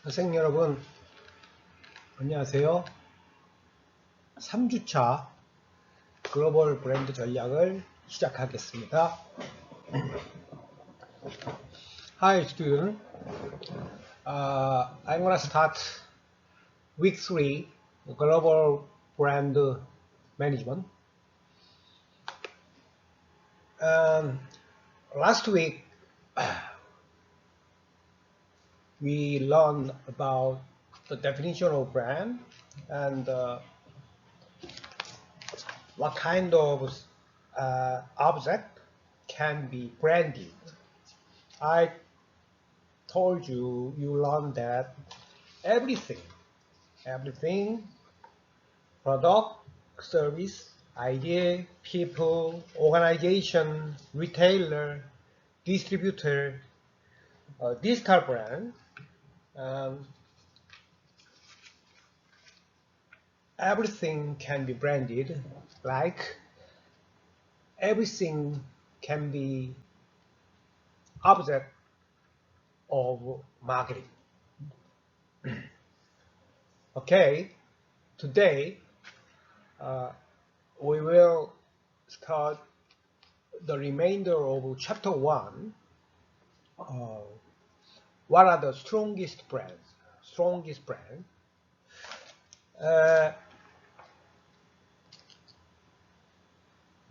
학생 여러분, 안녕하세요. 3주차 글로벌 브랜드 전략을 시작하겠습니다. Hi student, I'm gonna start week 3 global brand management. Last week we learned about the definition of brand and what kind of object can be branded. I told you learned that everything, product, service, idea, people, organization, retailer, distributor, digital brand, everything can be branded, like everything can be object of marketing. Okay, today we will start the remainder of chapter 1. What are the strongest brands?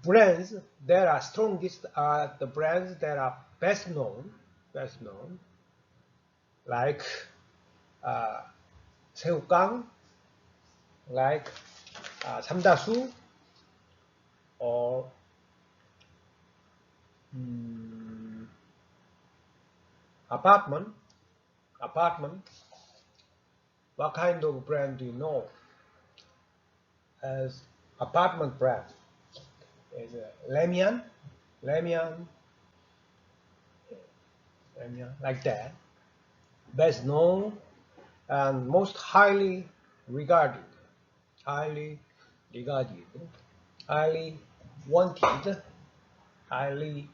Brands that are strongest are the brands that are best known, like 새우깡, like 삼다수, or apartment. What kind of brand do you know as apartment brand? Is Lemian, like that. Best known and most highly regarded, highly wanted, highly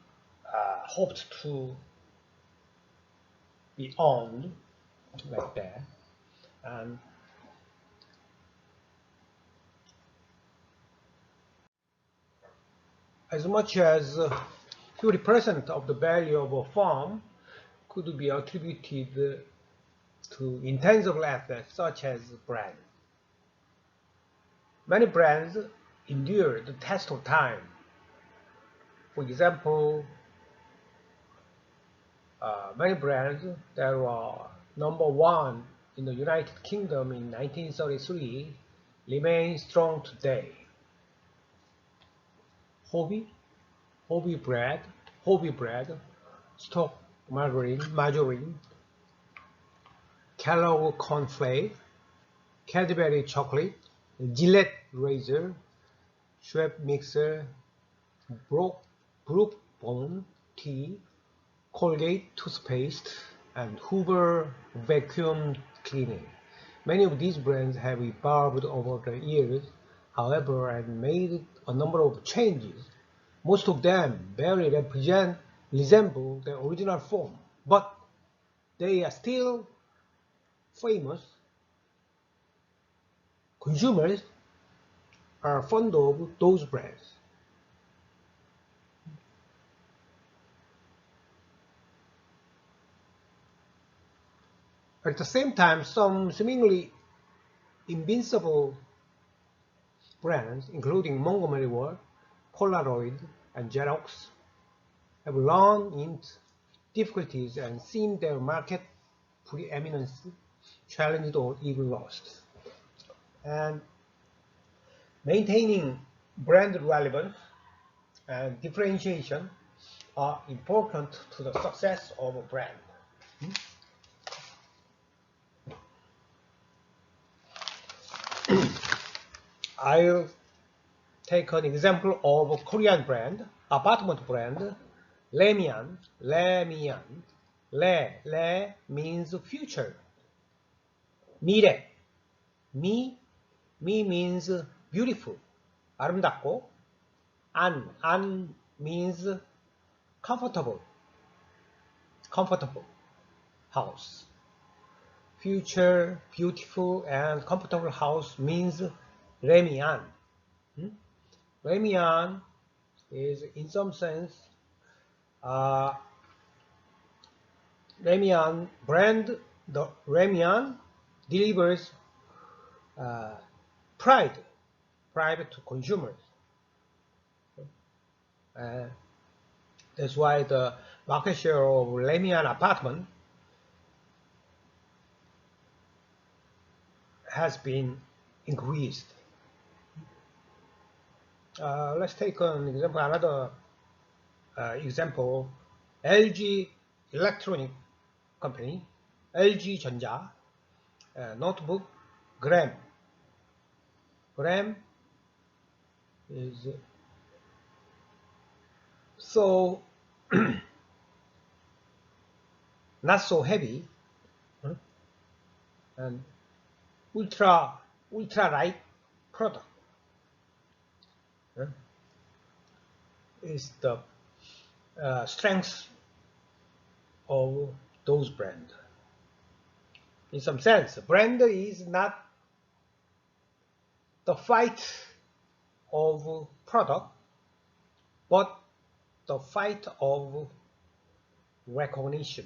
hoped to be owned, like that. And as much as 30% of the value of a firm could be attributed to intangible assets such as brand. Many brands endure the test of time. For example, many brands that were number 1 in the United Kingdom in 1933 remain strong today. Hobby bread, Stock margarine, Keller cornflake, Cadbury chocolate, Gillette razor, Schweppes mixer, Brook Bond tea, Colgate toothpaste, and Hoover vacuum cleaning. Many of these brands have evolved over the years, however, and made a number of changes. Most of them barely resemble the original form, but they are still famous. Consumers are fond of those brands. At the same time, some seemingly invincible brands, including Montgomery Ward, Polaroid, and Xerox, have run into difficulties and seen their market preeminence challenged or even lost. And maintaining brand relevance and differentiation are important to the success of a brand. I'll take an example of a Korean brand, apartment brand, Lemian. Le means future. 미래. Mi means beautiful, 아름답고. An means comfortable house. future beautiful and comfortable house means Remian. Remian is in some sense Remian brand. The Remian delivers pride to consumers. That's why the market share of Remian apartment has been increased. Let's take an example, another example. LG Electronic Company, LG 전자 notebook gram. Gram is so not so heavy and ultra light product is the strength of those brands. In some sense, brand is not the fight of product, but the fight of recognition,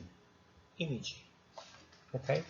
image. Okay.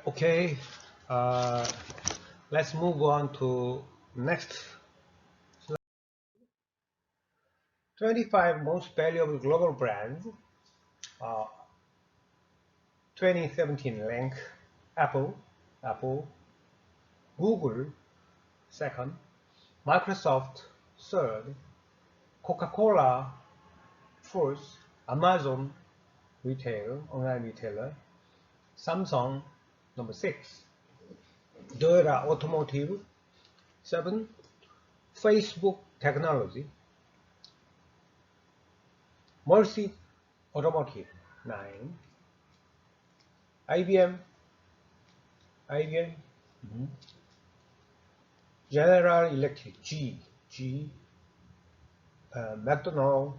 Okay, let's move on to next slide. 25 most valuable global brands. 2017 rank: Apple, Google second, Microsoft third, Coca-Cola fourth, Amazon online retailer, Samsung number 6, Toyota Automotive 7, Facebook Technology, Mercy Automotive 9, IBM, General Electric G, McDonald's,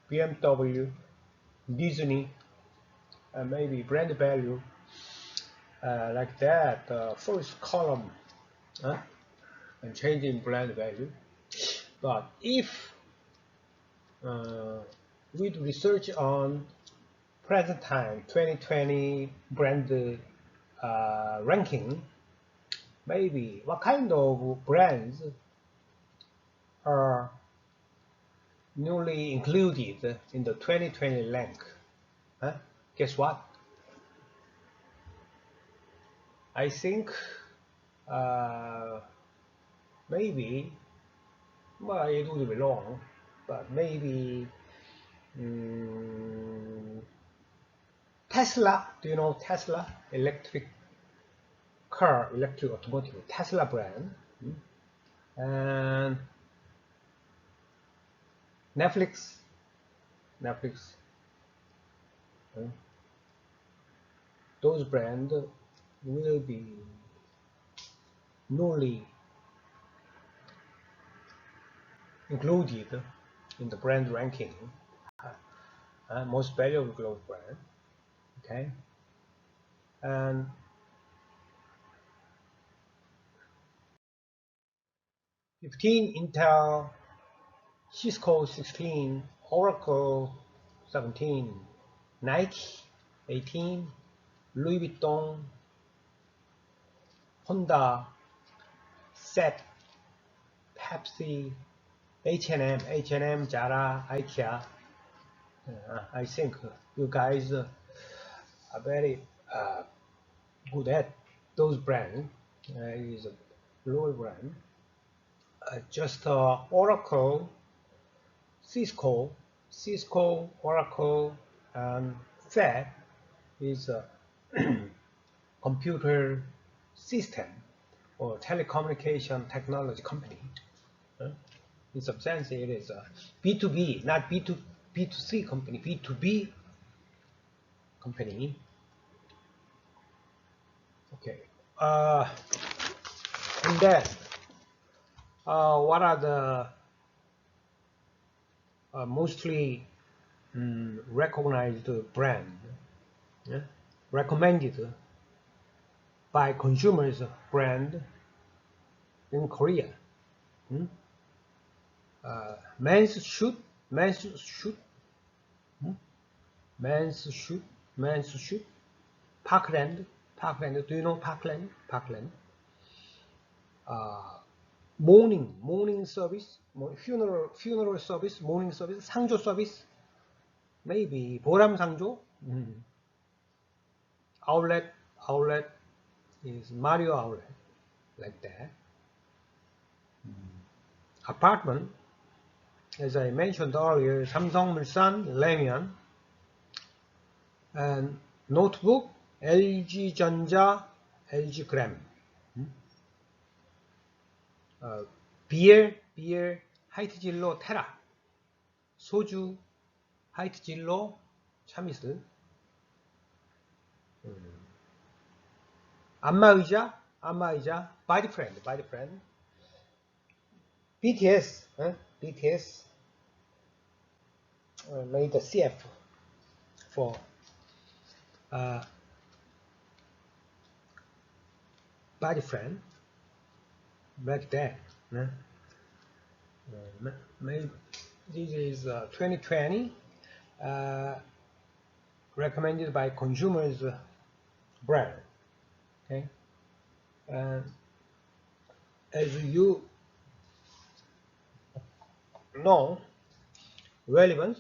BMW, Disney, maybe brand value like that, first column and changing brand value. But if we do research on present time 2020 brand ranking, maybe what kind of brands are newly included in the 2020 rank? Guess what? I think maybe, well, it would be wrong, but maybe Tesla. Do you know Tesla? Electric automotive, Tesla brand. And Netflix. Those brands will be newly included in the brand ranking, most valuable global brand. Okay, and Intel, Cisco 16, Oracle 17, Nike 18, Louis Vuitton, Honda, SET, Pepsi, H&M, Zara, IKEA. I think you guys are very good at those brands. It is a global brand. Just Oracle, Cisco, Oracle, and SET is a computer system or telecommunication technology company. In some sense, it is a B2B, not B2C company, B2B company. Okay. And then, what are the mostly recognized brand, recommended by consumers brand in Korea? Men's shoe, men's shoe, men's shoe, men's shoe. Parkland, Parkland. Do you know Parkland? Parkland. Morning service, funeral service, morning service, 상조 service. Maybe 보람 상조. Outlet is Mario outlet, like that. Apartment, as I mentioned earlier, 삼성물산, 레미안. And notebook, LG전자, LGgram. 비엘, 하이트진로, 테라. 소주, 하이트진로, 차미스. 안마의자, bodyfriend. BTS, BTS made the CF for bodyfriend back then. Maybe this is 2020, recommended by consumers brand. Okay, and as you know, relevance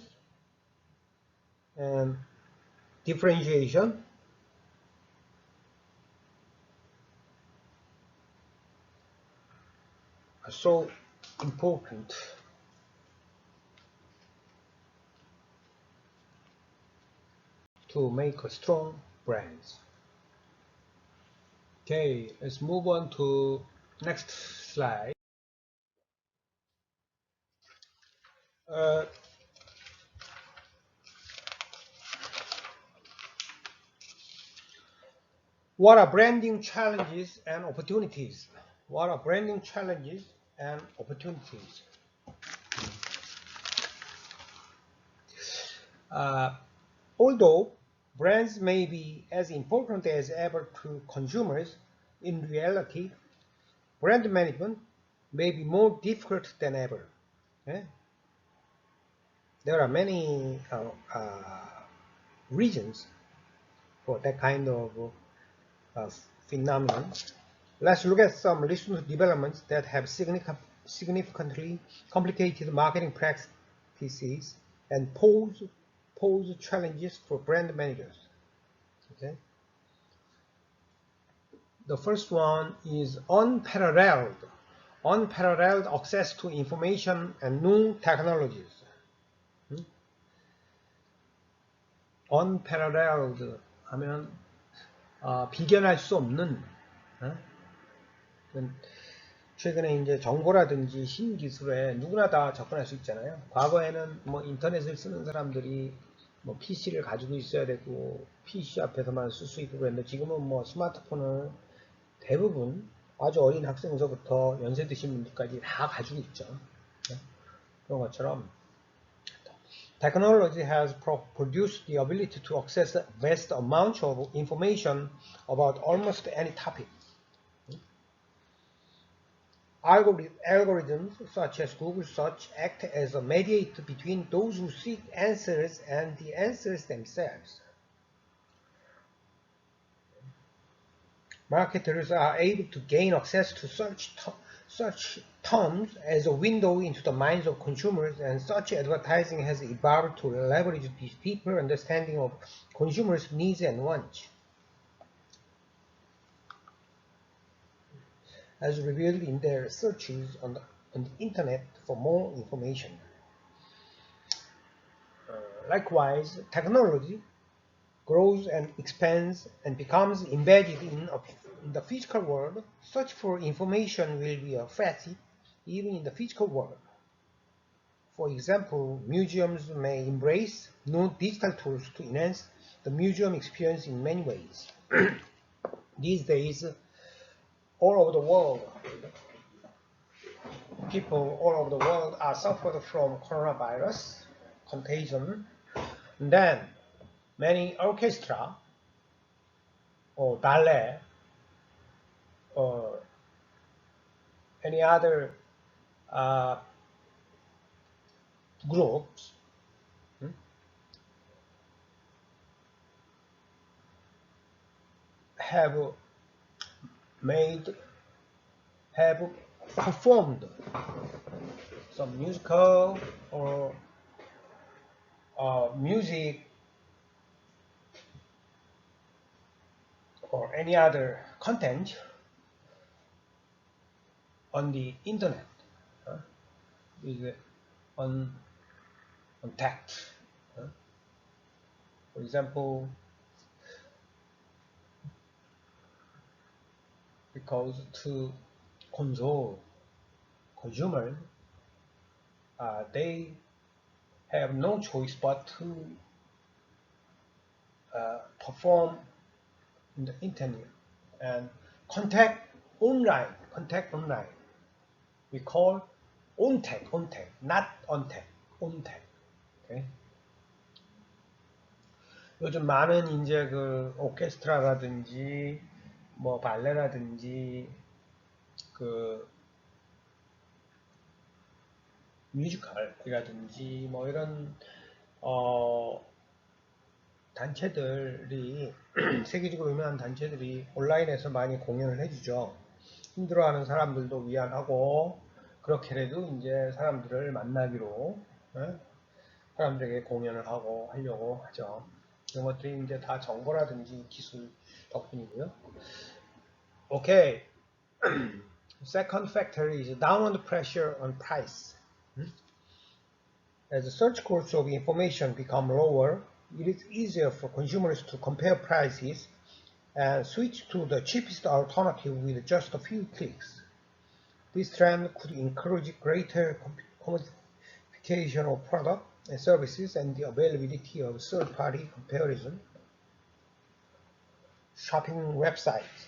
and differentiation are so important to make a strong brands. Okay, let's move on to next slide. What are branding challenges and opportunities? What are branding challenges and opportunities? Although brands may be as important as ever to consumers, in reality, brand management may be more difficult than ever. There are many reasons for that kind of phenomenon. Let's look at some recent developments that have significantly complicated marketing practices and pose challenges for brand managers. Okay. The first one is unparalleled access to information and new technologies. Unparalleled 하면 비견할 수 없는. 최근에 이제 정보라든지 신기술에 누구나 다 접근할 수 있잖아요. 과거에는 뭐 인터넷을 쓰는 사람들이 뭐 PC를 가지고 있어야 되고 PC 앞에서만 쓸 수 있고 그랬는데 지금은 뭐 스마트폰을 대부분 아주 어린 학생서부터 연세 드신 분들까지 다 가지고 있죠. 그런 것처럼 technology has produced the ability to access vast amounts of information about almost any topic. Algorithms such as Google search act as a mediator between those who seek answers and the answers themselves. Marketers are able to gain access to such terms as a window into the minds of consumers, and such advertising has evolved to leverage this deeper understanding of consumers' needs and wants, as revealed in their searches on the internet for more information. Likewise, technology grows and expands and becomes embedded in the physical world, search for information will be a facet even in the physical world. For example, museums may embrace new digital tools to enhance the museum experience in many ways. These days, all over the world, people all over the world are suffering from coronavirus contagion. And then many orchestra or ballet or any other groups have performed some musical or music or any other content on the internet with on text. For example, because to console consumers, they have no choice but to perform in the internet and contact online. We call on-tech, not on-tech, on-tech. Okay? 요즘 많은 이제 그 오케스트라라든지 뭐 발레라든지 그 뮤지컬이라든지 뭐 이런 단체들이 세계적으로 유명한 단체들이 온라인에서 많이 공연을 해주죠. 힘들어하는 사람들도 위안하고 그렇게라도 이제 사람들을 만나기로 사람들에게 공연을 하고 하려고 하죠. 이런 것들이 이제 다 정보라든지 기술 덕분이고요. Okay. Second factor is downward pressure on price. As the search costs of information become lower, it is easier for consumers to compare prices and switch to the cheapest alternative with just a few clicks. This trend could encourage greater commodification of products and services and the availability of third-party comparison shopping websites.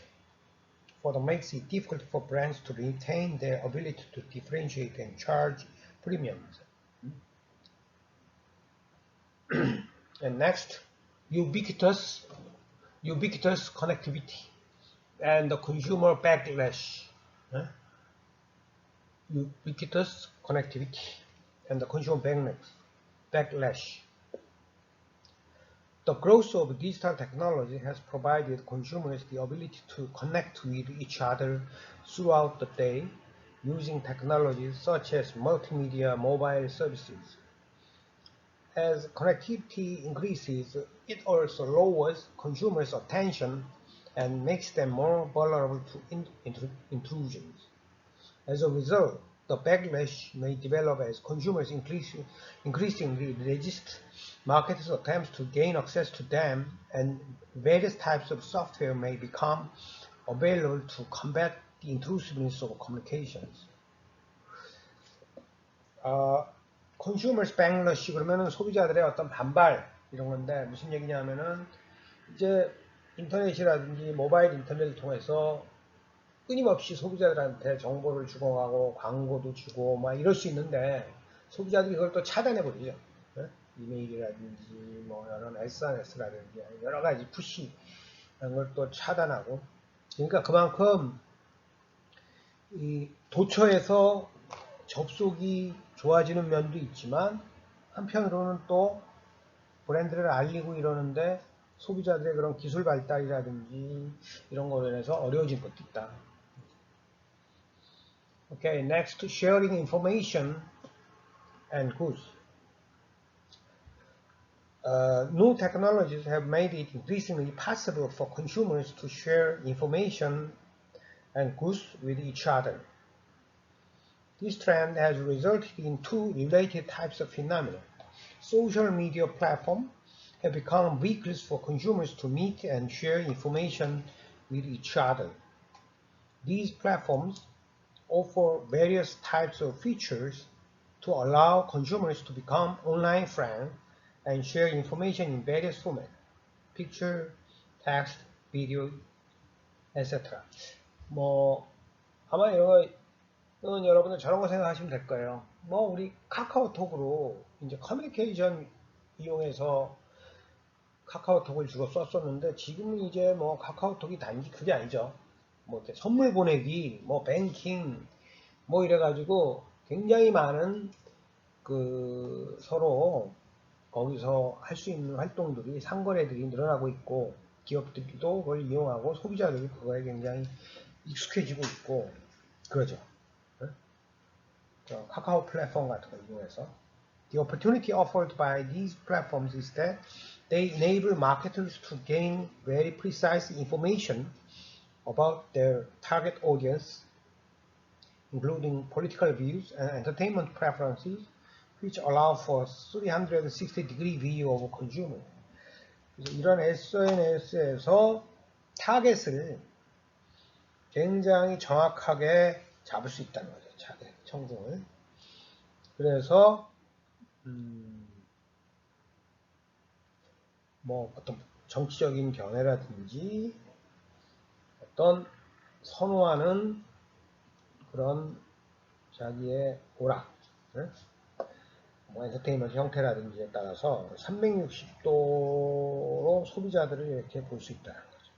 Further makes it difficult for brands to retain their ability to differentiate and charge premiums. And next, ubiquitous connectivity and the consumer backlash. Ubiquitous connectivity and the consumer backlash. The growth of digital technology has provided consumers the ability to connect with each other throughout the day using technologies such as multimedia mobile services. As connectivity increases, it also lowers consumers' attention and makes them more vulnerable to intrusions. As a result, the backlash may develop as consumers increasingly resist marketers' attempts to gain access to them, and various types of software may become available to combat the intrusiveness of communications. Consumers backlash 그러면은 소비자들의 어떤 반발 이런 건데 무슨 얘기냐면은 이제 인터넷이라든지 모바일 인터넷을 통해서 끊임없이 소비자들한테 정보를 주고가고 광고도 주고 막 이럴 수 있는데 소비자들이 그걸 또 차단해버리죠. 이메일이라든지 뭐 이런 SNS라든지 여러 가지 푸시 이런 걸 또 차단하고 그러니까 그만큼 이 도처에서 접속이 좋아지는 면도 있지만 한편으로는 또 브랜드를 알리고 이러는데 소비자들의 그런 기술 발달이라든지 이런 거로 인해서 어려워진 것도 있다. Okay, next, sharing information and goods. New technologies have made it increasingly possible for consumers to share information and goods with each other. This trend has resulted in two related types of phenomena. Social media platforms have become vehicles for consumers to meet and share information with each other. These platforms offer various types of features to allow consumers to become online friends and share information in various formats: picture, text, video, etc. 아마 이거는 여러분들 저런 거 생각하시면 될 거예요. 우리 카카오톡으로 이제 커뮤니케이션 이용해서 카카오톡을 주로 썼었는데, 지금은 이제 카카오톡이 단지 그게 아니죠. 이렇게 선물 보내기, 뱅킹, 이래가지고 굉장히 많은 서로 거기서 할 수 있는 활동들이, 상거래들이 늘어나고 있고, 기업들도 그걸 이용하고 소비자들이 그거에 굉장히 익숙해지고 있고 그러죠. 카카오 플랫폼 같은 걸 이용해서. The opportunity offered by these platforms is that they enable marketers to gain very precise information about their target audience, including political views and entertainment preferences, which allow for 360-degree view of a consumer. 그래서 이런 SNS에서 타겟을 굉장히 정확하게 잡을 수 있다는 거죠. 타겟 청중을. 그래서 어떤 정치적인 견해라든지 어떤 선호하는 그런 자기의 오락, 엔터테인먼트 형태라든지에 따라서 360도로 소비자들을 이렇게 볼 수 있다는 거죠.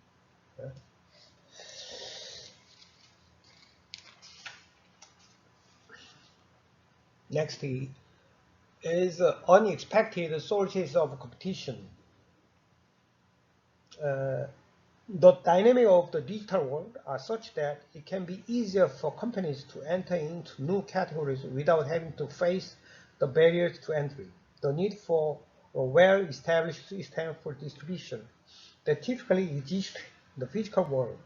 Next is unexpected sources of competition. The dynamic of the digital world are such that it can be easier for companies to enter into new categories without having to face the barriers to entry, the need for a well-established system for distribution that typically exists in the physical world.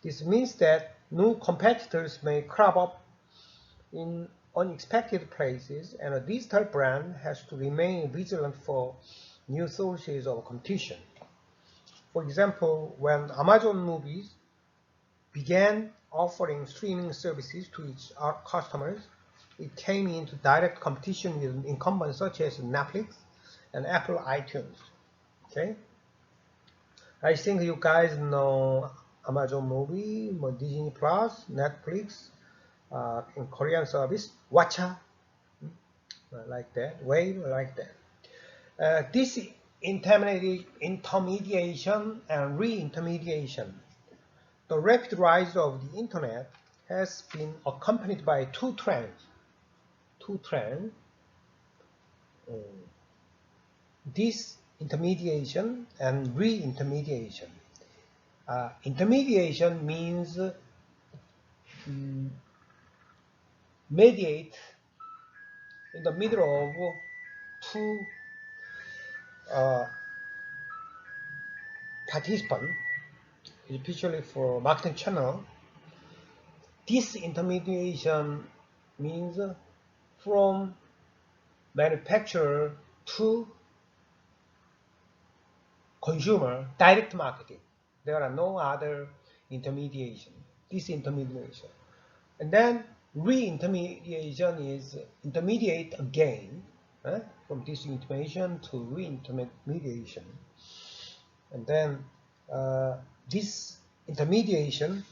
This means that new competitors may crop up in unexpected places, and a digital brand has to remain vigilant for new sources of competition. For example, when Amazon Movies began offering streaming services to its customers, it came into direct competition with incumbents such as Netflix and Apple iTunes. Okay? I think you guys know Amazon Movie, Disney Plus, Netflix, in Korean service, Watcha, like that, Wave, like that. This intermediation and re-intermediation. The rapid rise of the internet has been accompanied by two trends. Disintermediation and re-intermediation. Intermediation means mediate in the middle of two participants, especially for marketing channel. Disintermediation means from manufacturer to consumer, direct marketing. There are no other intermediation. Disintermediation. And then re-intermediation is intermediate again, from disintermediation to re-intermediation. And then this intermediation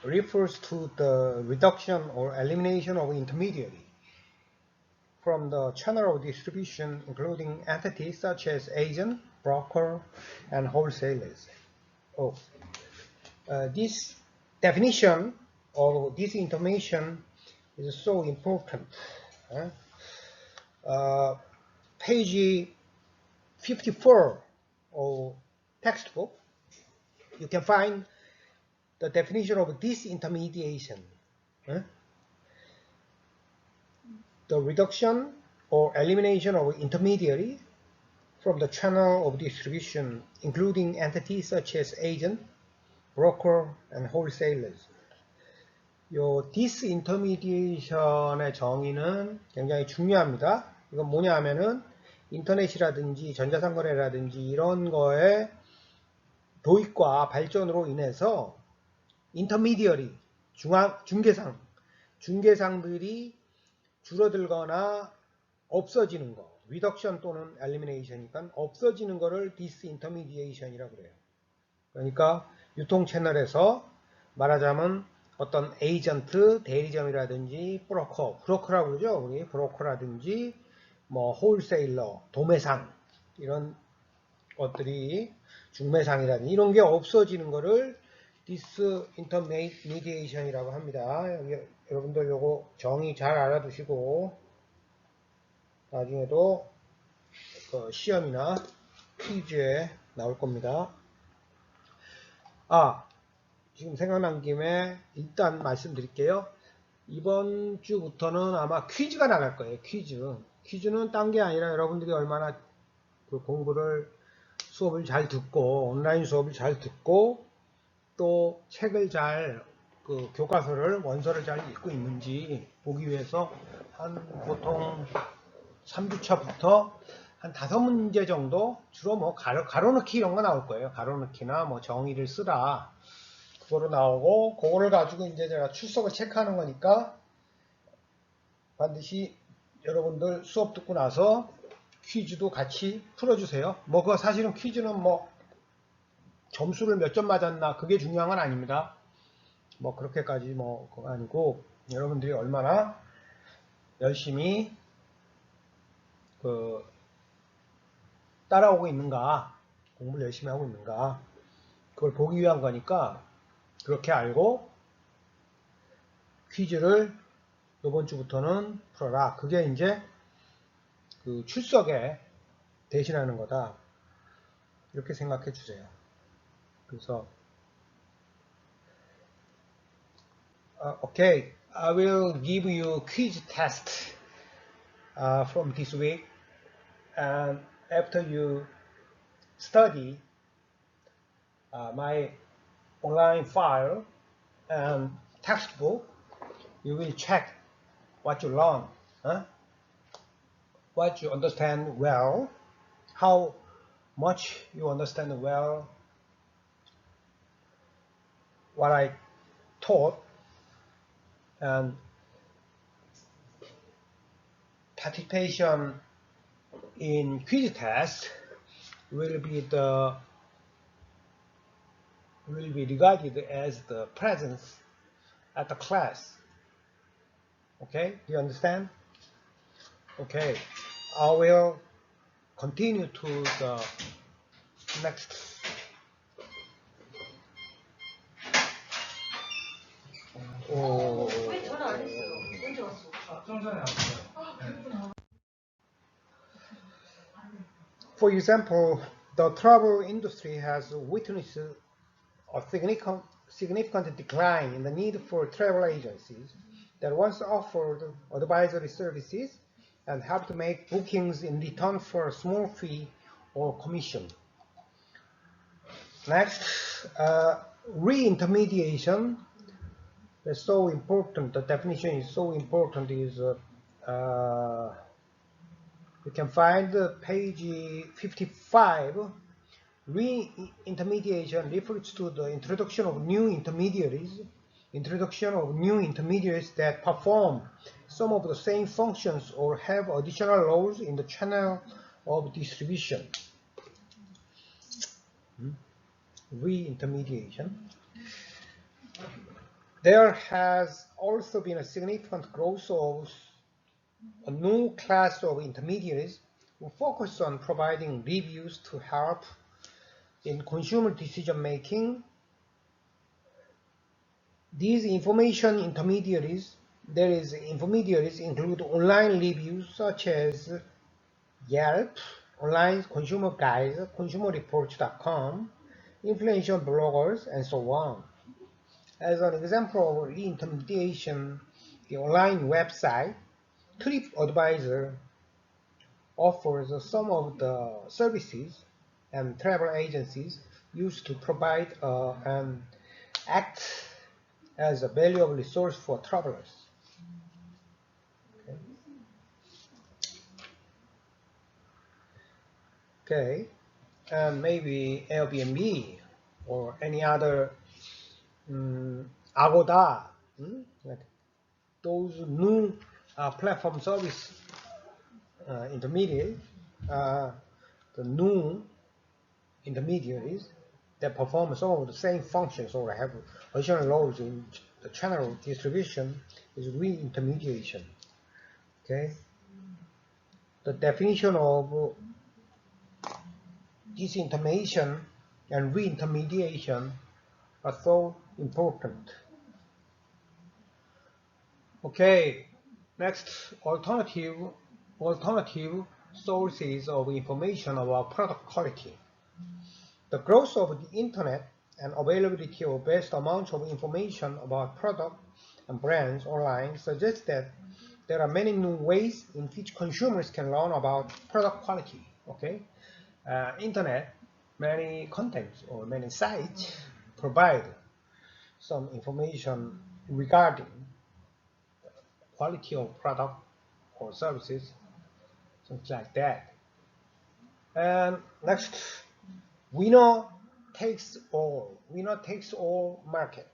refers to the reduction or elimination of intermediary from the channel of distribution, including entities such as agent, broker, and wholesalers. This definition of disintermediation is so important. Page 54 of textbook, you can find the definition of disintermediation. The reduction or elimination of intermediary from the channel of distribution, including entities such as agent, broker, and wholesalers. 요 disintermediation의 정의는 굉장히 중요합니다. 이건 뭐냐 하면은 인터넷이라든지 전자상거래라든지 이런 거에 도입과 발전으로 인해서 인터미디어리, 중개상들이 줄어들거나 없어지는 거, 리덕션 또는 엘리미네이션이니까 없어지는 거를 디스인터미디에이션이라고 그래요. 그러니까 유통 채널에서 말하자면 어떤 에이전트, 대리점이라든지 브로커라고 그러죠. 우리 브로커라든지 뭐 홀세일러, 도매상 이런 것들이 중매상이라든지 이런 게 없어지는 거를 디스인터미디에이션이라고 합니다. 여기 여러분들 요거 정의 잘 알아두시고 나중에도 그 시험이나 퀴즈에 나올 겁니다. 지금 생각난 김에 일단 말씀드릴게요. 이번 주부터는 아마 퀴즈가 나갈 거예요. 퀴즈는 딴 게 아니라 여러분들이 얼마나 그 수업을 잘 듣고 온라인 수업을 잘 듣고 또 책을 잘 교과서를 원서를 잘 읽고 있는지 보기 위해서 보통 3주차부터 한 5문제 정도 주로 뭐 가로넣기 이런 거 나올 거예요. 가로넣기나 뭐 정의를 쓰라 그거로 나오고 그거를 가지고 이제 제가 출석을 체크하는 거니까 반드시 여러분들 수업 듣고 나서 퀴즈도 같이 풀어주세요. 뭐 그거 사실은 퀴즈는 뭐 점수를 몇 점 맞았나 그게 중요한 건 아닙니다. 뭐 그렇게까지 뭐 그거 아니고 여러분들이 얼마나 열심히 따라오고 있는가, 공부를 열심히 하고 있는가 그걸 보기 위한 거니까 그렇게 알고 퀴즈를 이번 주부터는 풀어라. 그게 이제 그 출석에 대신하는 거다. 이렇게 생각해 주세요. 그래서 okay, I will give you quiz test from this week, and after you study my online file and textbook, you will check what you learn, what you understand well, how much you understand well what I taught, and participation in quiz test will be regarded as the presence at the class. Okay, do you understand? Okay, I will continue to the next. 왜 전화 안 했어요? 언제 왔어? 좀 전에 왔어요. For example, the travel industry has witnessed a significant decline in the need for travel agencies that once offered advisory services and helped make bookings in return for a small fee or commission. Next, re-intermediation is so important. The definition is so important. You can find page 55. Re-intermediation refers to the introduction of new intermediaries that perform some of the same functions or have additional roles in the channel of distribution. Re-intermediation. There has also been a significant growth of a new class of intermediaries who focus on providing reviews to help in consumer decision making. These intermediaries include online reviews such as Yelp, online consumer guides, consumerreports.com, influential bloggers, and so on. As an example of re-intermediation, the online website TripAdvisor offers some of the services and travel agencies used to provide and act as a valuable resource for travelers. Okay, and maybe Airbnb or any other Agoda, like those new platform service intermediate, the new intermediaries that perform some of the same functions or have additional roles in the channel distribution is re-intermediation. Okay, the definition of disintermediation and re-intermediation are so important. Okay, next, alternative sources of information about product quality. The growth of the internet and availability of vast amounts of information about product and brands online suggests that there are many new ways in which consumers can learn about product quality. Okay, internet, many contents or many sites provide some information regarding quality of product or services, something like that. And next, winner takes all market.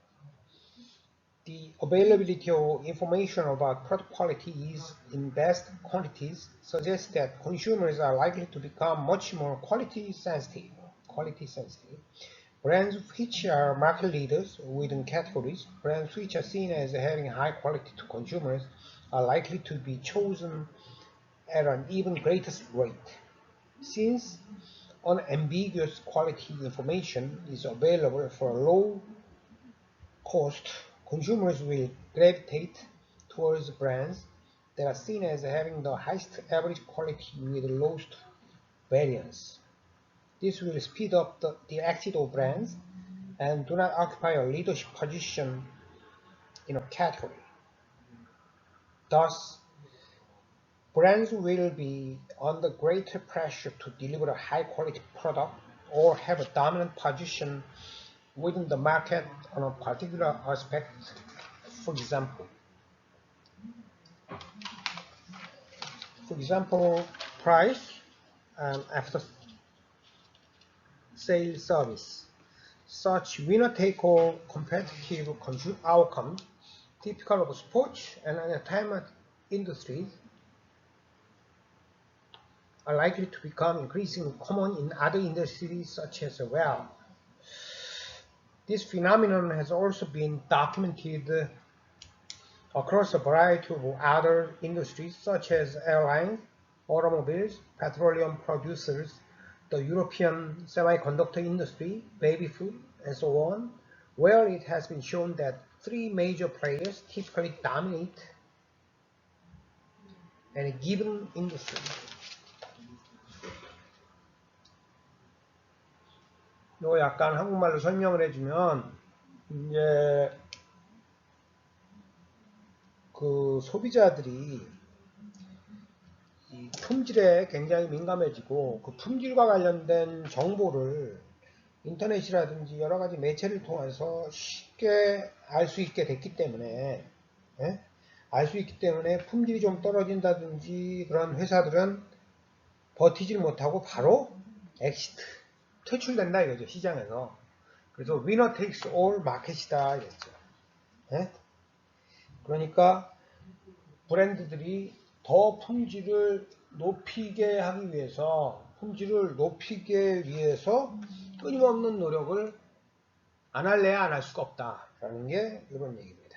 The availability of information about product quality is in vast quantities suggests that consumers are likely to become much more quality sensitive. Brands which are market leaders within categories, brands which are seen as having high quality to consumers, are likely to be chosen at an even greater rate. Since unambiguous quality information is available for a low cost, consumers will gravitate towards brands that are seen as having the highest average quality with the lowest variance. This will speed up the exit of brands and do not occupy a leadership position in a category. Thus, brands will be under greater pressure to deliver a high quality product or have a dominant position within the market on a particular aspect. For example, price and after sales service. Such winner-take-all competitive outcomes, typical of sports and entertainment industries, are likely to become increasingly common in other industries such as well. This phenomenon has also been documented across a variety of other industries such as airlines, automobiles, petroleum producers, the European semiconductor industry, baby food, and so on, where it has been shown that three major players typically dominate any given industry. 이거 약간 한국말로 설명을 해주면 이제 그 소비자들이 이 품질에 굉장히 민감해지고 그 품질과 관련된 정보를 인터넷이라든지 여러 가지 매체를 통해서 쉽게 알 수 있게 됐기 때문에 품질이 좀 떨어진다든지 그런 회사들은 버티질 못하고 바로 엑시트, 퇴출된다 이거죠, 시장에서. 그래서 위너 테이크스 올 마켓이다 이랬죠. 그러니까 브랜드들이 더 품질을 높이게 위해서 끊임없는 노력을 안 할래야 안 할 수가 없다라는 게 이런 얘기입니다.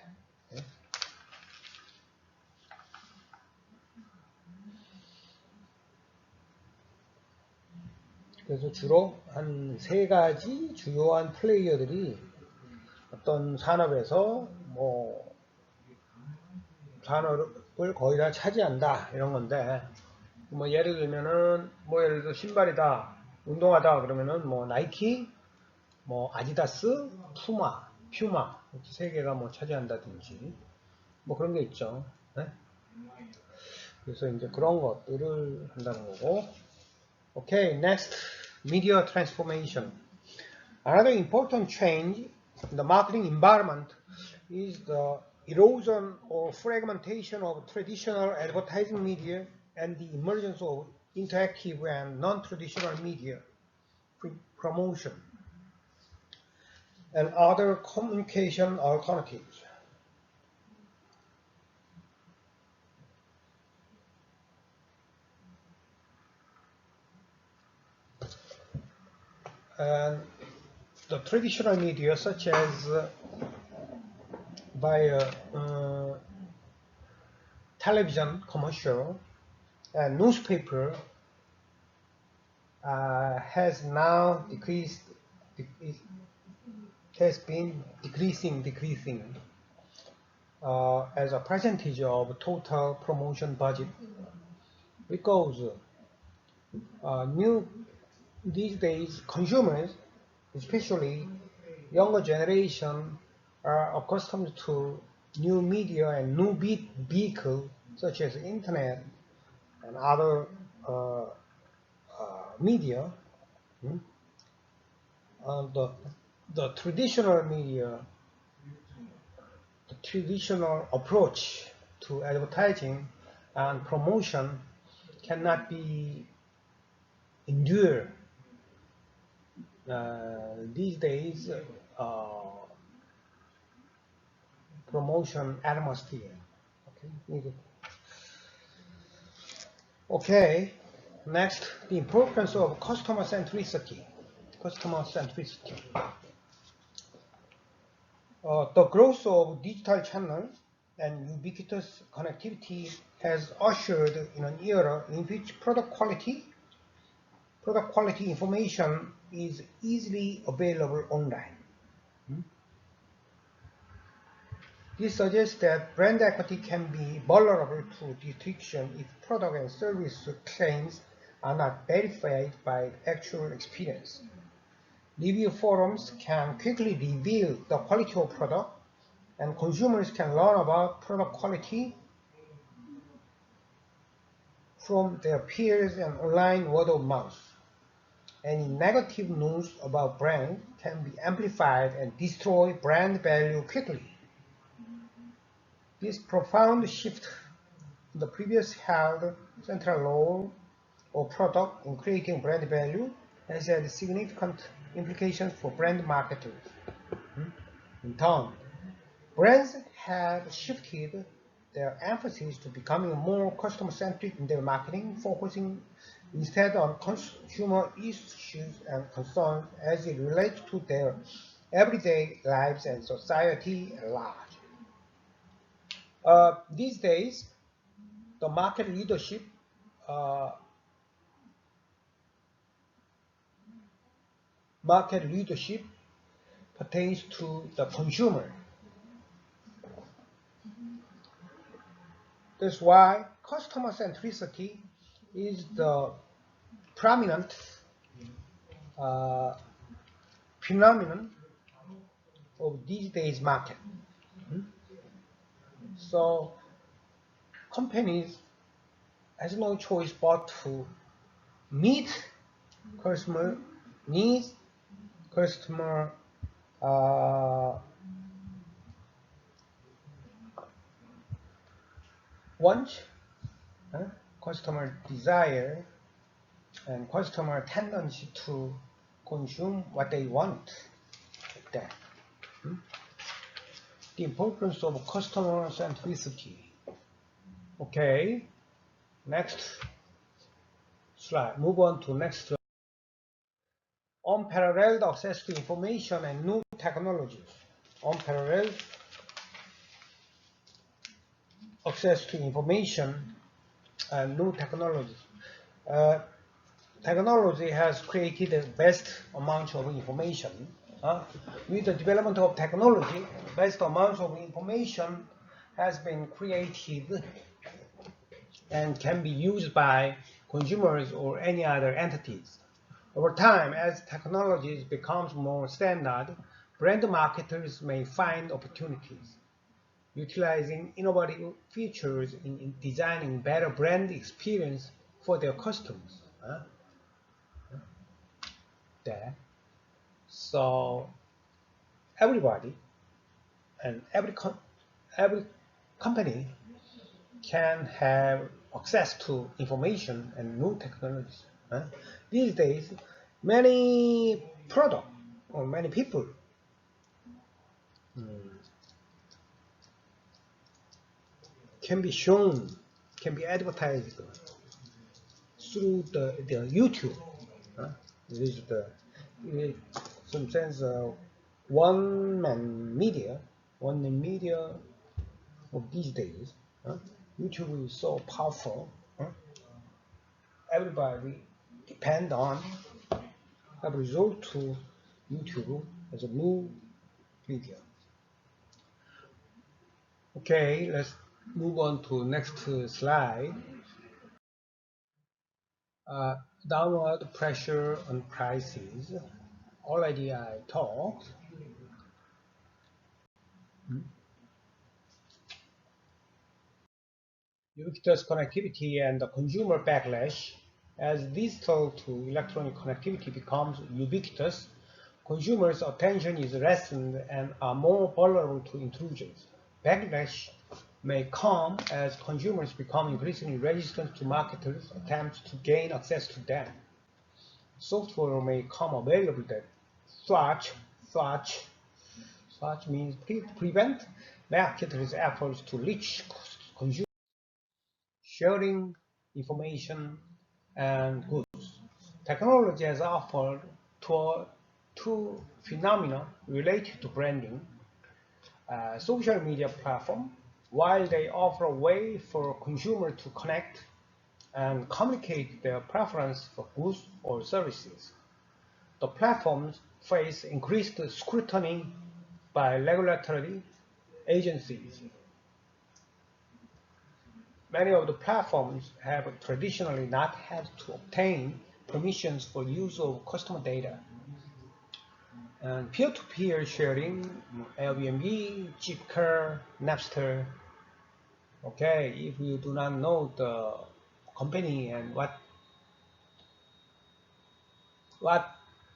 그래서 주로 한 세 가지 주요한 플레이어들이 어떤 산업에서 산업을 거의 다 차지한다 이런 건데, 예를 들면은 예를 들어 신발이다, 운동화다 그러면은 나이키, 아디다스, 퓨마 이렇게 세 개가 차지한다든지 그런 게 있죠. 네? 그래서 이제 그런 것들을 한다는 거고. Okay, next, media transformation. Another important change in the marketing environment is the erosion or fragmentation of traditional advertising media and the emergence of interactive and non-traditional media promotion and other communication alternatives. And the traditional media, such as via television commercial and newspaper, has now decreased. It has been decreasing as a percentage of total promotion budget, because these days consumers, especially younger generation, are accustomed to new media and new vehicle such as internet and other media. The traditional media, the traditional approach to advertising and promotion cannot be endured these days. Promotion atmosphere. Okay, next, the importance of customer centricity. The growth of digital channels and ubiquitous connectivity has ushered in an era in which product quality information is easily available online. This suggests that brand equity can be vulnerable to detection if product and service claims are not verified by actual experience. Review forums can quickly reveal the quality of product, and consumers can learn about product quality from their peers and online word of mouth. Any negative news about brand can be amplified and destroy brand value quickly. This profound shift in the previous held central role of product in creating brand value has had significant implications for brand marketers. In turn, brands have shifted their emphasis to becoming more customer-centric in their marketing, focusing instead on consumer issues and concerns as it relates to their everyday lives and society at large. These days, the market leadership pertains to the consumer. That's why customer centricity is the prominent phenomenon of these days market. So companies has no choice but to meet customer needs, customer wants, customer desire, and customer tendency to consume what they want. Like that. The importance of customer centricity. Okay, next slide. Move on to next slide. Unparalleled access to information and new technologies. Unparalleled access to information and new technologies. Technology has created the vast amount of information. With the development of technology, vast amounts of information has been created and can be used by consumers or any other entities. Over time, as technology becomes more standard, brand marketers may find opportunities. utilizing innovative features in designing better brand experience for their customers. That so everybody and every company can have access to information and new technologies. These days, many product or many people can be shown, can be advertised through the YouTube. This is the in some sense one-man media of these days. YouTube is so powerful. Everybody depend on have resort to YouTube as a new media. Okay, let's move on to next slide. Downward pressure on prices. Already I talked. Ubiquitous connectivity and the consumer backlash. As digital to electronic connectivity becomes ubiquitous, consumers' attention is lessened and are more vulnerable to intrusions. Backlash may come as consumers become increasingly resistant to marketers' attempts to gain access to them. Software may come available that such means prevent marketers' efforts to reach consumers, sharing information and goods. Technology has offered two phenomena related to branding. Social media platform, while they offer a way for consumers to connect and communicate their preference for goods or services, the platforms face increased scrutiny by regulatory agencies. Many of the platforms have traditionally not had to obtain permissions for use of customer data. And peer-to-peer sharing, Airbnb, Keller, Napster. Okay, if you do not know the company and what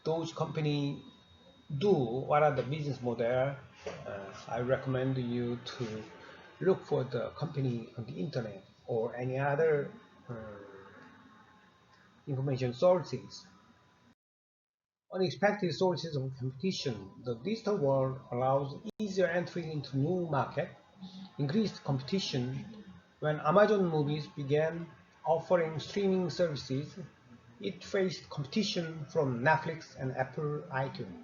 those companies do, what are the business model, I recommend you to look for the company on the internet or any other information sources. Unexpected sources of competition. The digital world allows easier entry into new market, increased competition. When Amazon Movies began offering streaming services, it faced competition from Netflix and Apple iTunes.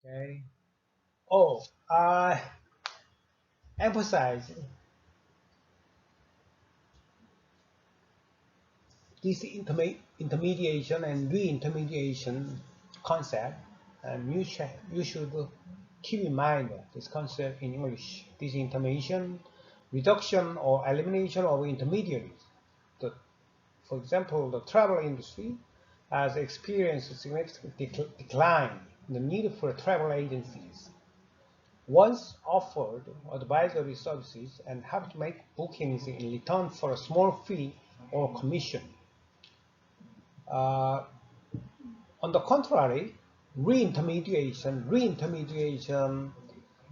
Okay. Oh, I emphasize this intermediation and re-intermediation concept, and you should keep in mind this concept in English. This intermediation, reduction or elimination of intermediaries. For example, the travel industry has experienced a significant decline in the need for travel agencies. Once offered advisory services and helped make bookings in return for a small fee or commission. On the contrary, re-intermediation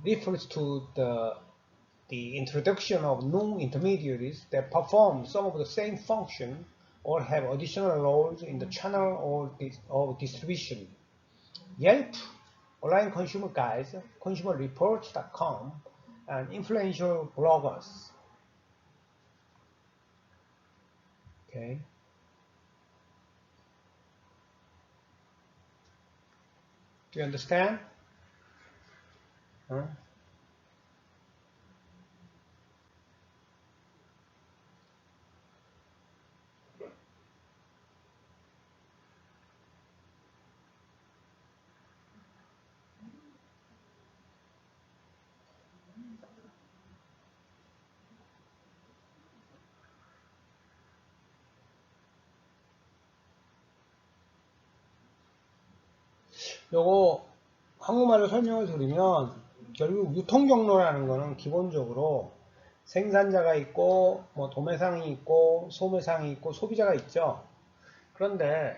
refers to the introduction of new intermediaries that perform some of the same function or have additional roles in the channel of distribution. Yelp, online consumer guides, consumerreports.com, and influential bloggers. Okay. Do you understand? Huh? 요거 한국말로 설명을 드리면 결국 유통경로라는 거는 기본적으로 생산자가 있고 뭐 도매상이 있고 소매상이 있고 소비자가 있죠. 그런데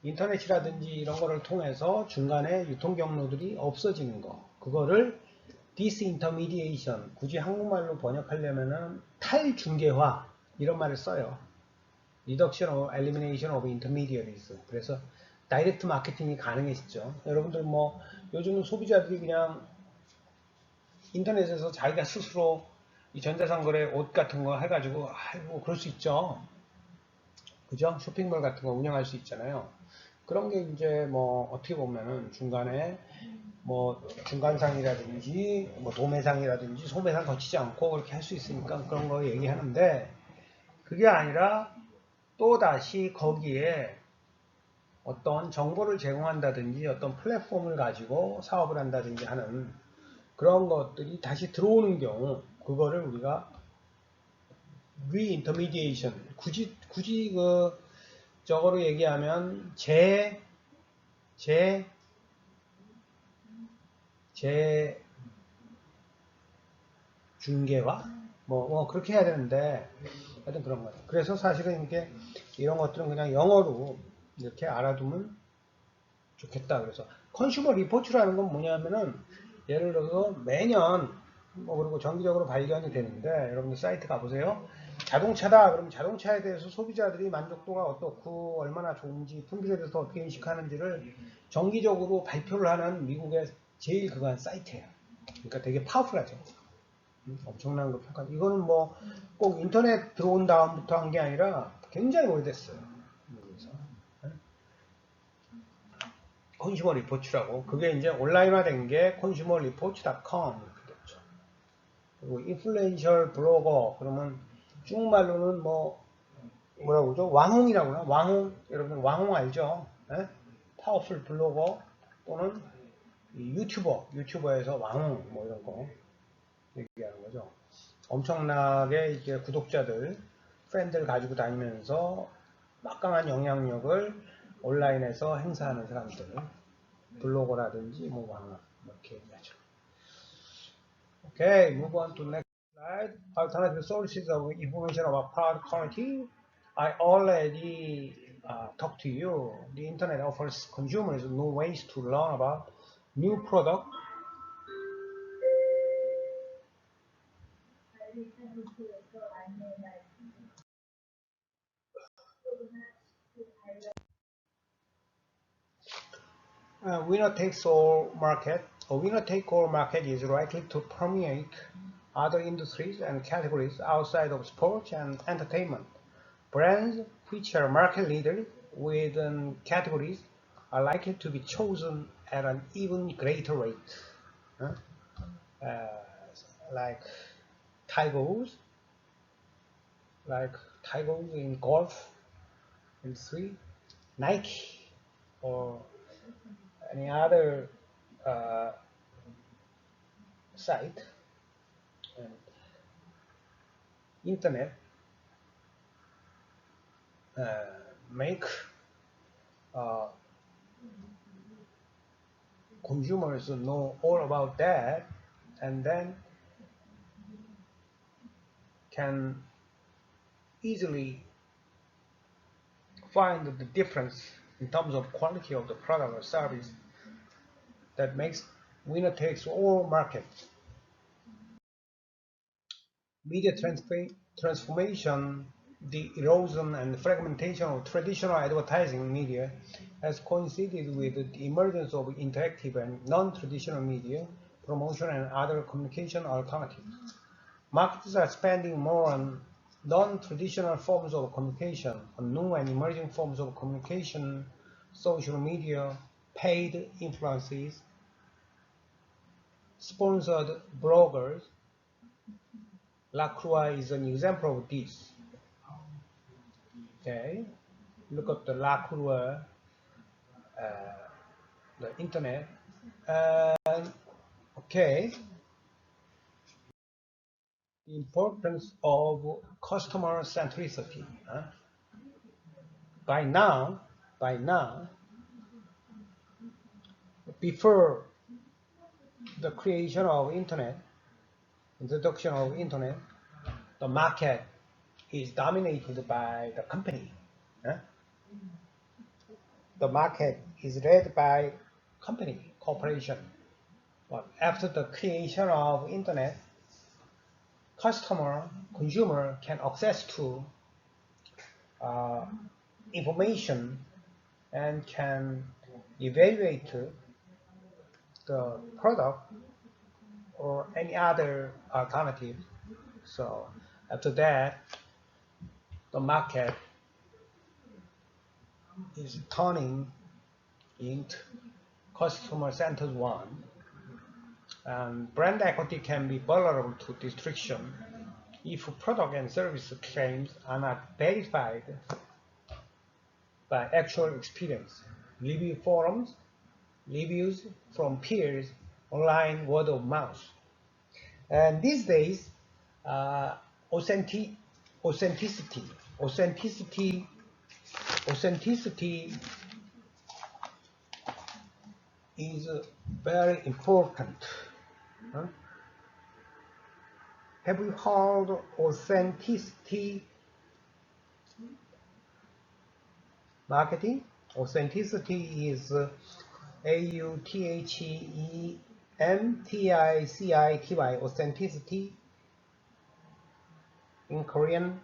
인터넷이라든지 이런 거를 통해서 중간에 유통경로들이 없어지는 거, 그거를 disintermediation, 굳이 한국말로 번역하려면은 탈중개화 이런 말을 써요. Reduction or elimination of intermediaries. 그래서 다이렉트 마케팅이 가능해졌죠. 여러분들 뭐 요즘 소비자들이 그냥 인터넷에서 자기가 스스로 이 전자상거래 옷 같은 거 해가지고 아이고 그럴 수 있죠. 그죠? 쇼핑몰 같은 거 운영할 수 있잖아요. 그런 게 이제 뭐 어떻게 보면은 중간에 뭐 중간상이라든지 뭐 도매상이라든지 소매상 거치지 않고 그렇게 할 수 있으니까 그런 거 얘기하는데, 그게 아니라 또 다시 거기에 어떤 정보를 제공한다든지 어떤 플랫폼을 가지고 사업을 한다든지 하는 그런 것들이 다시 들어오는 경우, 그거를 우리가 re-intermediation, 굳이 그 저거로 얘기하면 중개화? 뭐 그렇게 해야 되는데 하여튼 그런 거예요. 그래서 사실은 이게 이런 것들은 그냥 영어로 이렇게 알아두면 좋겠다. 그래서 컨슈머 리포츠라는 건 뭐냐면은 예를 들어서 매년 뭐 그리고 정기적으로 발견이 되는데, 여러분들 사이트 가보세요. 자동차다 그러면 자동차에 대해서 소비자들이 만족도가 어떻고 얼마나 좋은지 품질에 대해서 어떻게 인식하는지를 정기적으로 발표를 하는 미국의 제일 그간 사이트예요. 그러니까 되게 파워풀하죠. 엄청난 거 평가. 이거는 뭐 꼭 인터넷 들어온 다음부터 한 게 아니라 굉장히 오래됐어요. 그래서 컨슈머 리포츠라고, 그게 이제 온라인화된 게 consumerreports.com 이렇게 됐죠. 그리고 인플루엔셜 블로거 그러면 중국말로는 뭐라고 그러죠? 왕홍이라고 하나? 왕홍, 여러분 왕홍 알죠? 예? 파워풀 블로거 또는 유튜버에서 왕홍 뭐 이런 거 얘기하는 거죠. 엄청나게 이제 구독자들, 팬들 가지고 다니면서 막강한 영향력을 온라인에서 행사하는 사람들, 블로거라든지 뭐 왕 이렇게 얘기하죠. Okay, move on to next slide. Alternative sources of information about product quality. I already talked to you. The internet offers consumers new ways to learn about new product. Winner-takes-all market. A winner-take-all market is likely to permeate other industries and categories outside of sports and entertainment. Brands which are market leaders within categories are likely to be chosen at an even greater rate. Like Tigers, in golf industry, Nike, or any other site, and internet make consumers know all about that, and then can easily find the difference in terms of quality of the product or service that makes winner takes all market. Media transformation, the erosion and fragmentation of traditional advertising media has coincided with the emergence of interactive and non-traditional media, promotion and other communication alternatives. Marketers are spending more on non-traditional forms of communication, on new and emerging forms of communication, social media, paid influences, sponsored bloggers. LaCroix is an example of this. Okay, look at the LaCroix, the internet. Okay, the importance of customer centricity. By now, before the creation of internet, introduction of internet, the market is dominated by the company. Huh? The market is led by company, corporation. But after the creation of internet, consumer can access to information and can evaluate the product or any other alternative. So after that, the market is turning into customer-centered one, and brand equity can be vulnerable to destruction if product and service claims are not verified by actual experience, review forums, reviews from peers, online word of mouth. And these days, authenticity is very important. Huh? Have you heard authenticity marketing? Authenticity is AUTHEMTICITY, authenticity. In Korean,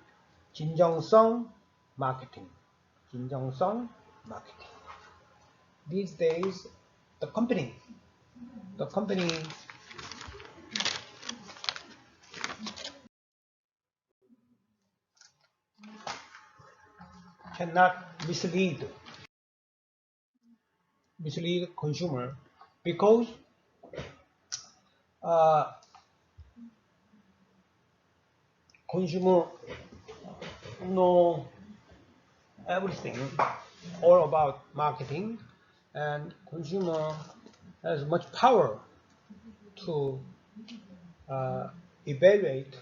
진정성 marketing. 진정성 marketing. These days, the company cannot mislead consumer because consumer know everything all about marketing, and consumer has much power to evaluate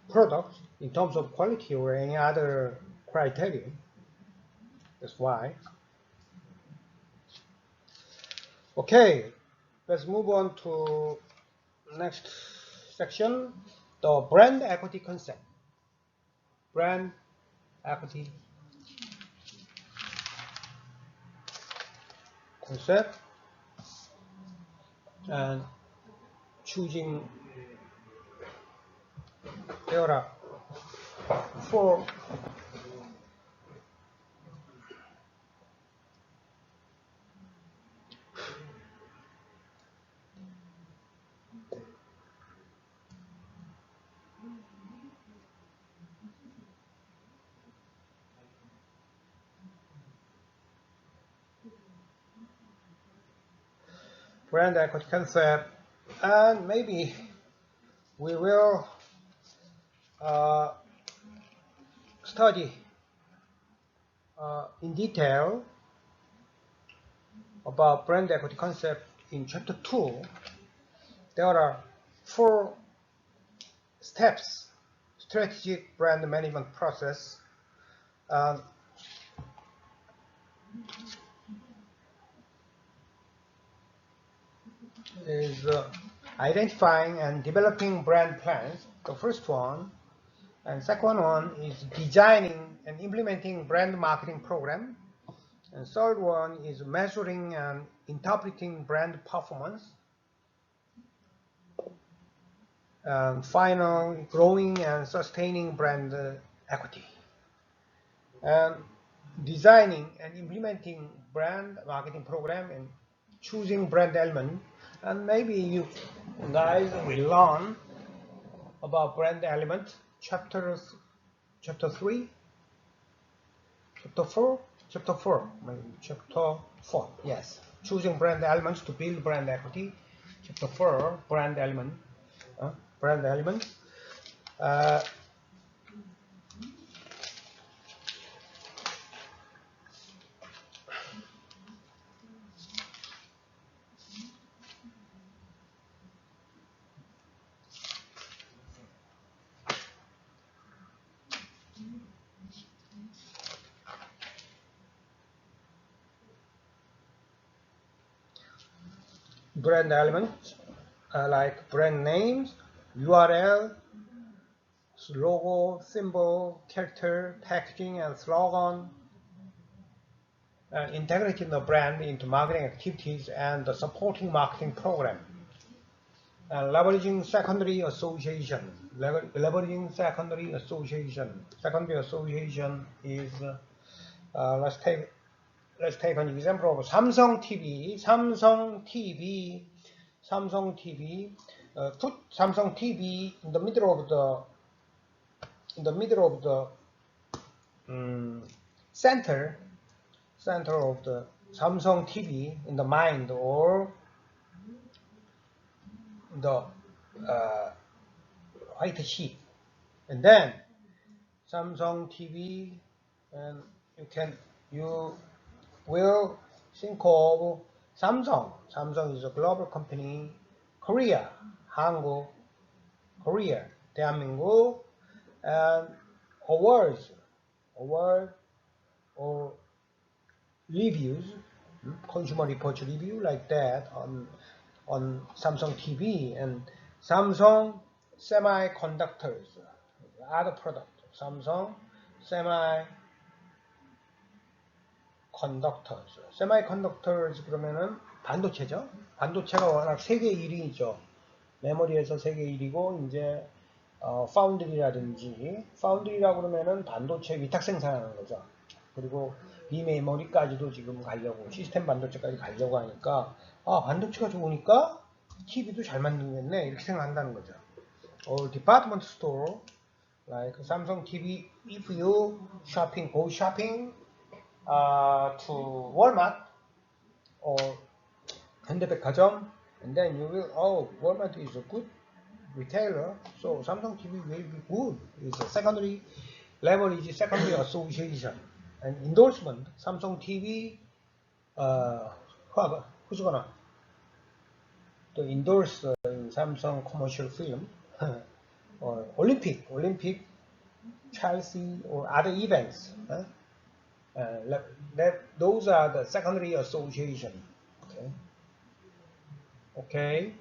products in terms of quality or any other criteria. That's why. Okay, let's move on to next section, the brand equity concept. Brand equity concept and choosing. There are 4 brand equity concept, and maybe we will study in detail about brand equity concept in chapter 2. There are 4 steps: strategic brand management process, is identifying and developing brand plans, the first one, and second one is designing and implementing brand marketing program, and third one is measuring and interpreting brand performance, and final, growing and sustaining brand equity. And designing and implementing brand marketing program and choosing brand element, and maybe you guys will learn about brand element chapter 3, chapter 4, yes, choosing brand elements to build brand equity, chapter 4, brand element. brand elements like brand names, URL, logo, symbol, character, packaging, and slogan. Integrating the brand into marketing activities and the supporting marketing program. Leveraging secondary association. Leveraging secondary association. Secondary association is let's take an example of Samsung TV. Samsung TV. Samsung TV. Put Samsung TV in the middle of the center of the Samsung TV in the mind or the white sheet, and then Samsung TV, and you will think of Samsung. Samsung is a global company. Korea, 한국, Korea, 대한민국, and awards or reviews, consumer reports review like that on Samsung TV, and Samsung semiconductors, other product. Samsung semiconductors 그러면은 반도체죠. 반도체가 워낙 세계 1위죠. 메모리에서 세계 1위고 이제 파운드리라고 그러면은 반도체 위탁 생산하는 거죠. 그리고 비메모리까지도 지금 가려고, 시스템 반도체까지 가려고 하니까 반도체가 좋으니까 TV도 잘 만들겠네 이렇게 생각한다는 거죠. Or department store like Samsung TV. If you go shopping to Walmart or 현대백화점, and then you will, Walmart is a good retailer, so Samsung TV will be good. It's a secondary leverage, secondary association and endorsement. Samsung TV, who's gonna to endorse in Samsung commercial film or Olympic, Chelsea or other events. Those are the secondary association. Okay.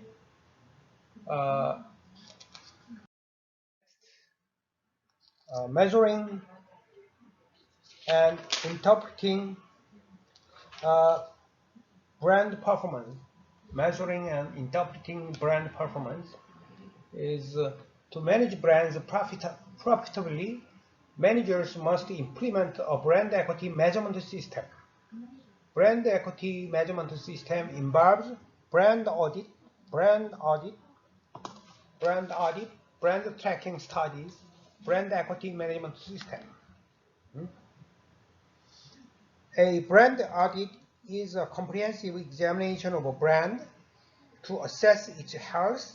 Measuring and interpreting brand performance. Measuring and interpreting brand performance is to manage brands profitably. Managers must implement a brand equity measurement system. Brand equity measurement system involves brand audit, brand tracking studies, brand equity management system. A brand audit is a comprehensive examination of a brand to assess its health,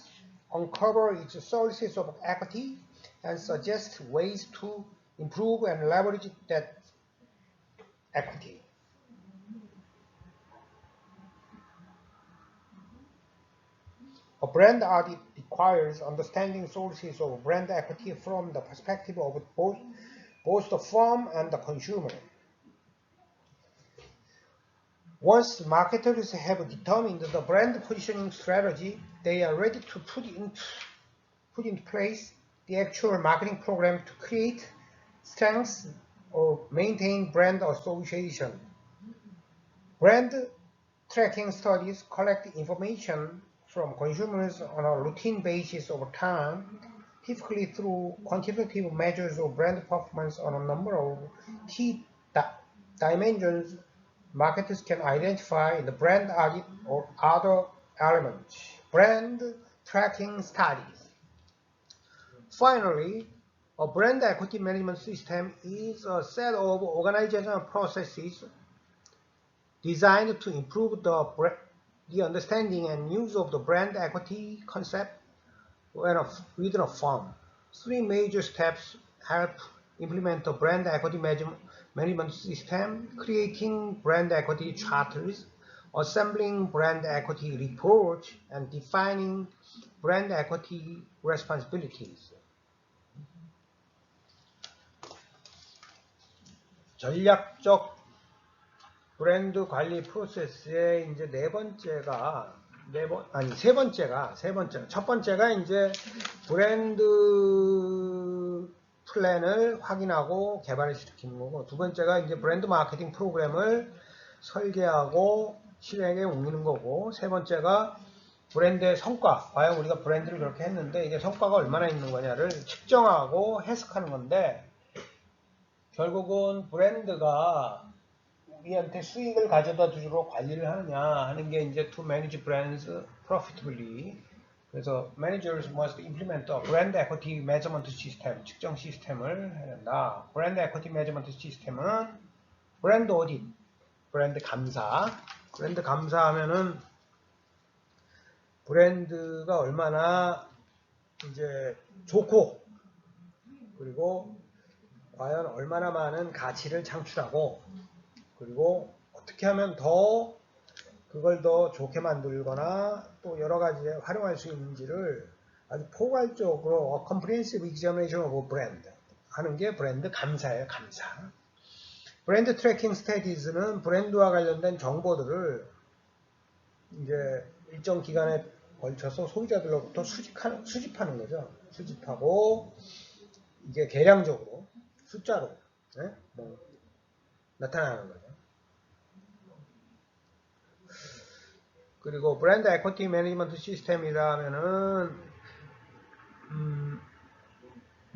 uncover its sources of equity, and suggest ways to improve and leverage that equity. A brand audit requires understanding sources of brand equity from the perspective of both the firm and the consumer. Once marketers have determined the brand positioning strategy, they are ready to put into place the actual marketing program to create, strengthen, or maintain brand association. Brand tracking studies collect information from consumers on a routine basis over time, typically through quantitative measures of brand performance on a number of key dimensions. Marketers can identify the brand audit or other elements. Brand tracking studies. Finally, a brand equity management system is a set of organizational processes designed to improve the understanding and use of the brand equity concept within a firm. Three major steps help implement a brand equity management system: creating brand equity charters, assembling brand equity reports, and defining brand equity responsibilities. 전략적 브랜드 관리 프로세스의 이제 네 번째가 세 번째가 첫 번째가 이제 브랜드 플랜을 확인하고 개발을 시키는 거고, 두 번째가 이제 브랜드 마케팅 프로그램을 설계하고 실행에 옮기는 거고, 세 번째가 브랜드의 성과, 과연 우리가 브랜드를 그렇게 했는데 이게 성과가 얼마나 있는 거냐를 측정하고 해석하는 건데, 결국은 브랜드가 우리한테 수익을 가져다 주도록 관리를 하느냐 하는 게 이제 to manage brands profitably. 그래서 managers must implement a brand equity measurement system, 측정 시스템을 해야 된다. brand equity measurement system은 브랜드 오딧, 브랜드 감사. 브랜드 감사하면은 브랜드가 얼마나 이제 좋고, 그리고 과연 얼마나 많은 가치를 창출하고, 그리고 어떻게 하면 더 그걸 더 좋게 만들거나 또 여러 가지에 활용할 수 있는지를 아주 포괄적으로 comprehensive examination of brand 하는 게 브랜드 감사예요. 감사. 브랜드 트래킹 스태디스는 브랜드와 관련된 정보들을 이제 일정 기간에 걸쳐서 소비자들로부터 수집하는 거죠. 수집하고 이게 계량적으로 숫자로 나타나는 거죠. 그리고 브랜드 에쿼티 매니지먼트 시스템이라면은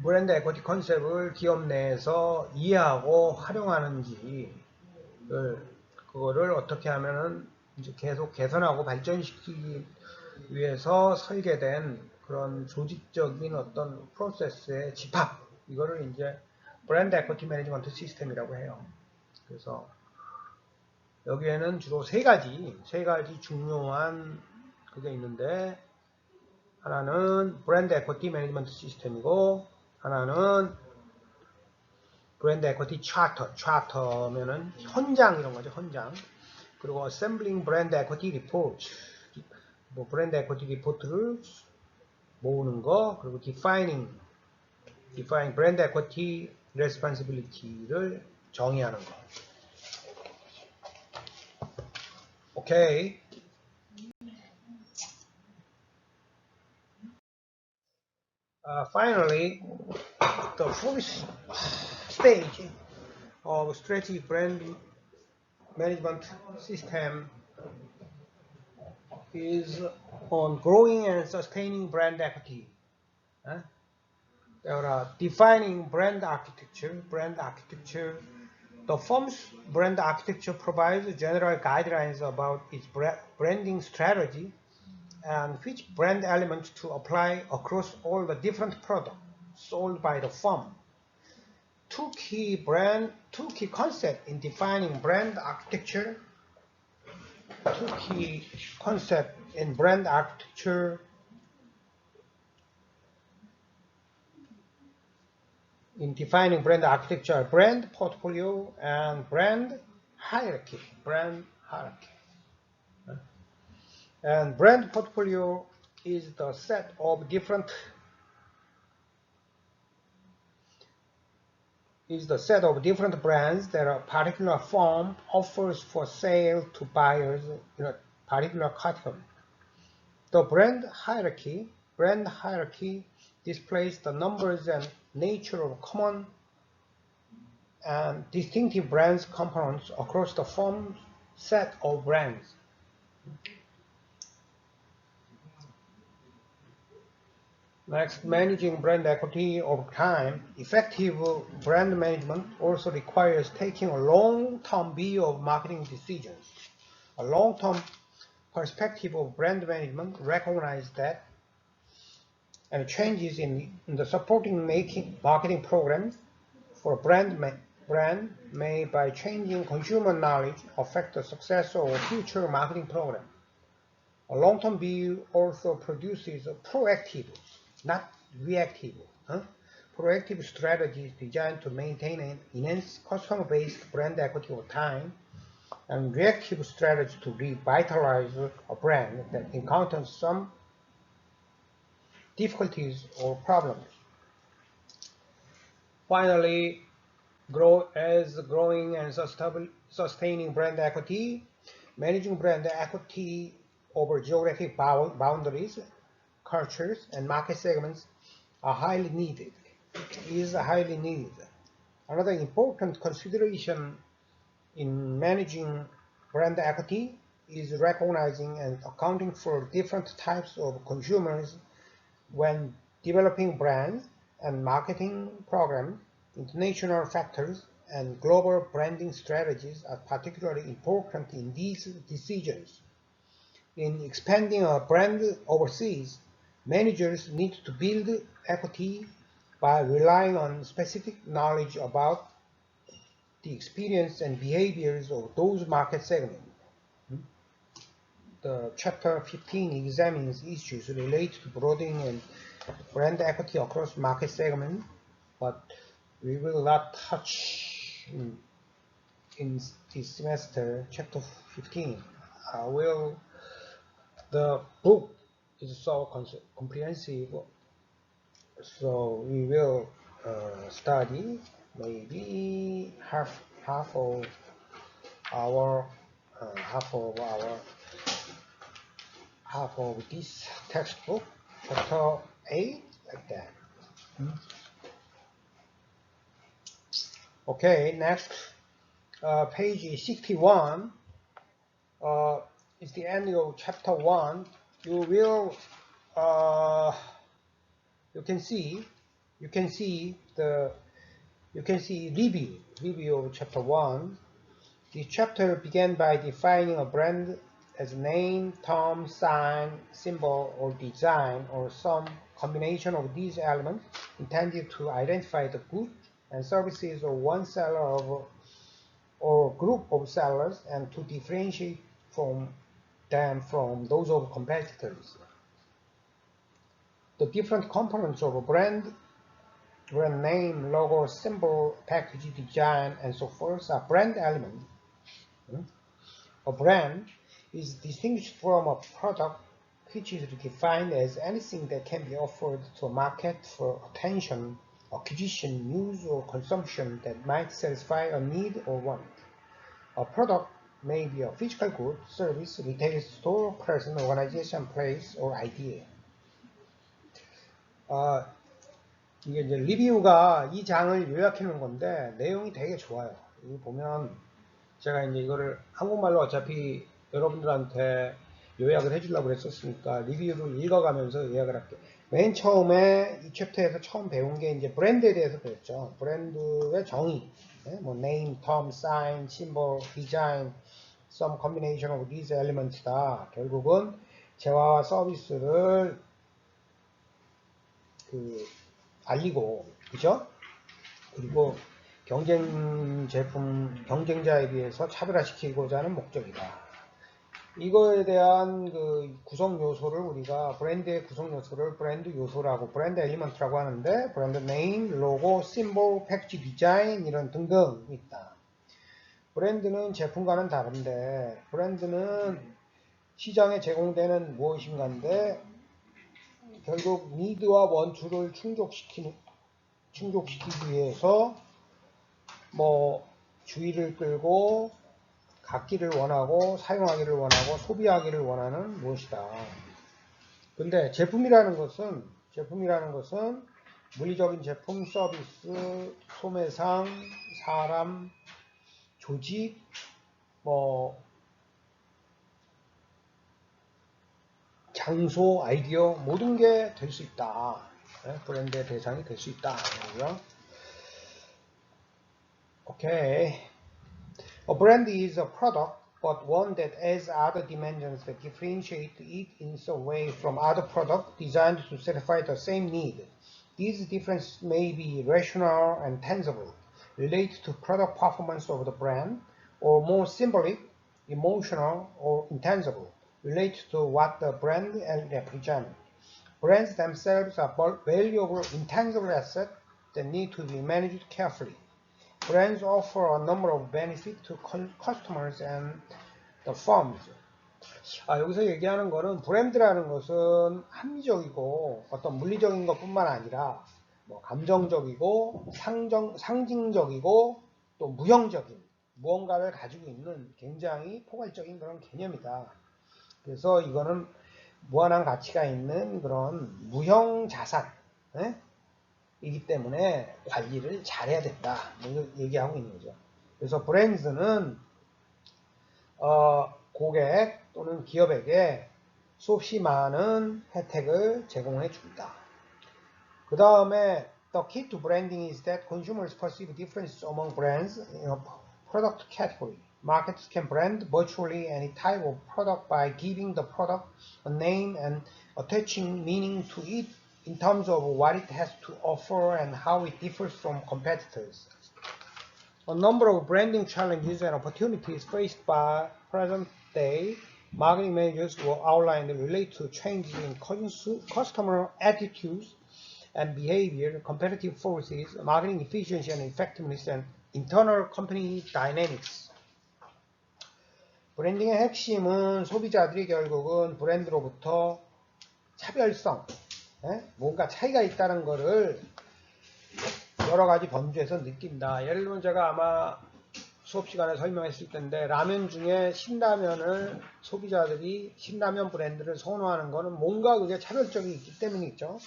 브랜드 에쿼티 컨셉을 기업 내에서 이해하고 활용하는지 그거를 어떻게 하면은 이제 계속 개선하고 발전시키기 위해서 설계된 그런 조직적인 어떤 프로세스의 집합, 이거를 이제 브랜드 에쿼티 매니지먼트 시스템이라고 해요. 그래서 여기에는 주로 세 가지 중요한 그게 있는데, 하나는 브랜드 에쿼티 매니지먼트 시스템이고, 하나는 브랜드 에쿼티 차터면은 현장 이런 거죠, 현장. 그리고 assembling brand equity report, 뭐 브랜드 에쿼티 리포트를 모으는 거, 그리고 defining brand equity responsibility를 정의하는 거. 오케이. Finally, the fourth stage of strategic brand management system is on growing and sustaining brand equity. Defining brand architecture. The firm's brand architecture provides general guidelines about its branding strategy and which brand elements to apply across all the different products sold by the firm. Two key concepts in defining brand architecture. Two key concepts in brand architecture in defining brand architecture: brand portfolio and brand hierarchy. And brand portfolio is the set of different brands that a particular firm offers for sale to buyers in a particular category. The brand hierarchy displays the numbers and nature of common and distinctive brands components across the firm's set of brands. Next, managing brand equity over time. Effective brand management also requires taking a long-term view of marketing decisions. A long-term perspective of brand management recognizes that and changes in the supporting marketing programs for brand may, by changing consumer knowledge, affect the success of future marketing program. A long-term view also produces proactive, not reactive, proactive strategies designed to maintain and enhance customer-based brand equity over time, and reactive strategies to revitalize a brand that encounters some difficulties or problems. Finally, growing and sustaining brand equity. Managing brand equity over geographic boundaries, cultures, and market segments are highly needed. Is highly needed. Another important consideration in managing brand equity is recognizing and accounting for different types of consumers when developing brands and marketing programs. International factors and global branding strategies are particularly important in these decisions. In expanding a brand overseas, managers need to build equity by relying on specific knowledge about the experience and behaviors of those market segments. The Chapter 15 examines issues related to broadening and brand equity across market segments, but we will not touch in this semester Chapter 15. The book is so comprehensive, so we will study maybe half of our half of this textbook, chapter 8, like that. Okay, next, page 61 is the end of chapter 1. You will you can see review of chapter 1. This chapter began by defining a brand as a name, term, sign, symbol, or design, or some combination of these elements intended to identify the goods and services of one seller or group of sellers and to differentiate them from those of competitors. The different components of a brand name, logo, symbol, package design, and so forth are brand elements. A brand is distinguished from a product which is defined as anything that can be offered to a market for attention, acquisition, use, or consumption that might satisfy a need or want. A product may be a physical good, service, retail store, person, organization, place, or idea. 이게 이제 리뷰가 이 장을 요약해 놓은 건데 내용이 되게 좋아요. 여기 보면 제가 이제 이거를 한국말로 어차피 여러분들한테 요약을 해주려고 그랬었으니까 리뷰를 읽어가면서 요약을 할게요. 맨 처음에 이 챕터에서 처음 배운 게 이제 브랜드에 대해서 배웠죠. 브랜드의 정의, 뭐 name, term, sign, symbol, design, some combination of these elements다. 결국은 재화와 서비스를 알리고, 그죠? 그리고 경쟁자에 비해서 차별화시키고자 하는 목적이다. 이거에 대한 구성 요소를 우리가 브랜드의 구성 요소를 브랜드 요소라고, 브랜드 엘리먼트라고 하는데, 브랜드 네임, 로고, 심볼, 패키지 디자인 이런 등등 있다. 브랜드는 제품과는 다른데, 브랜드는 시장에 제공되는 무엇인가인데, 결국 니드와 원투를 충족시키기 위해서 뭐 주의를 끌고 갖기를 원하고 사용하기를 원하고 소비하기를 원하는 무엇이다. 근데 제품이라는 것은 물리적인 제품, 서비스, 소매상, 사람, 조직, 뭐 장소, 아이디어 모든 게 될 수 있다. 브랜드의 대상이 될 수 있다. Okay. A brand is a product, but one that has other dimensions that differentiate it in some way from other products designed to satisfy the same need. These differences may be rational and tangible, related to product performance of the brand, or more symbolic, emotional, or intangible, related to what the brand represents. Brands themselves are valuable, intangible assets that need to be managed carefully. Brands offer a number of benefits to customers and the firms. 여기서 얘기하는 거는 브랜드라는 것은 합리적이고 어떤 물리적인 것뿐만 아니라 뭐 감정적이고 상징적이고 또 무형적인 무언가를 가지고 있는 굉장히 포괄적인 그런 개념이다. 그래서 이거는 무한한 가치가 있는 그런 무형 자산, 이기 때문에 관리를 잘해야 된다. 뭐 얘기하고 있는 거죠. 그래서 브랜드는 고객 또는 기업에게 수없이 많은 혜택을 제공해 준다. 그 다음에 the key to branding is that consumers perceive differences among brands in a product category. Marketers can brand virtually any type of product by giving the product a name and attaching meaning to it in terms of what it has to offer and how it differs from competitors. A number of branding challenges and opportunities faced by present-day marketing managers were outlined relate to changes in customer attitudes and behavior, competitive forces, marketing efficiency and effectiveness, and internal company dynamics. 브랜딩의 핵심은 소비자들이 결국은 브랜드로부터 차별성, 뭔가 차이가 있다는 것을 여러 가지 범주에서 느낀다. 예를 들면 제가 아마 수업 시간에 설명했을 텐데 라면 중에 신라면을 소비자들이 신라면 브랜드를 선호하는 것은 뭔가 그게 차별적이 있기 때문이죠.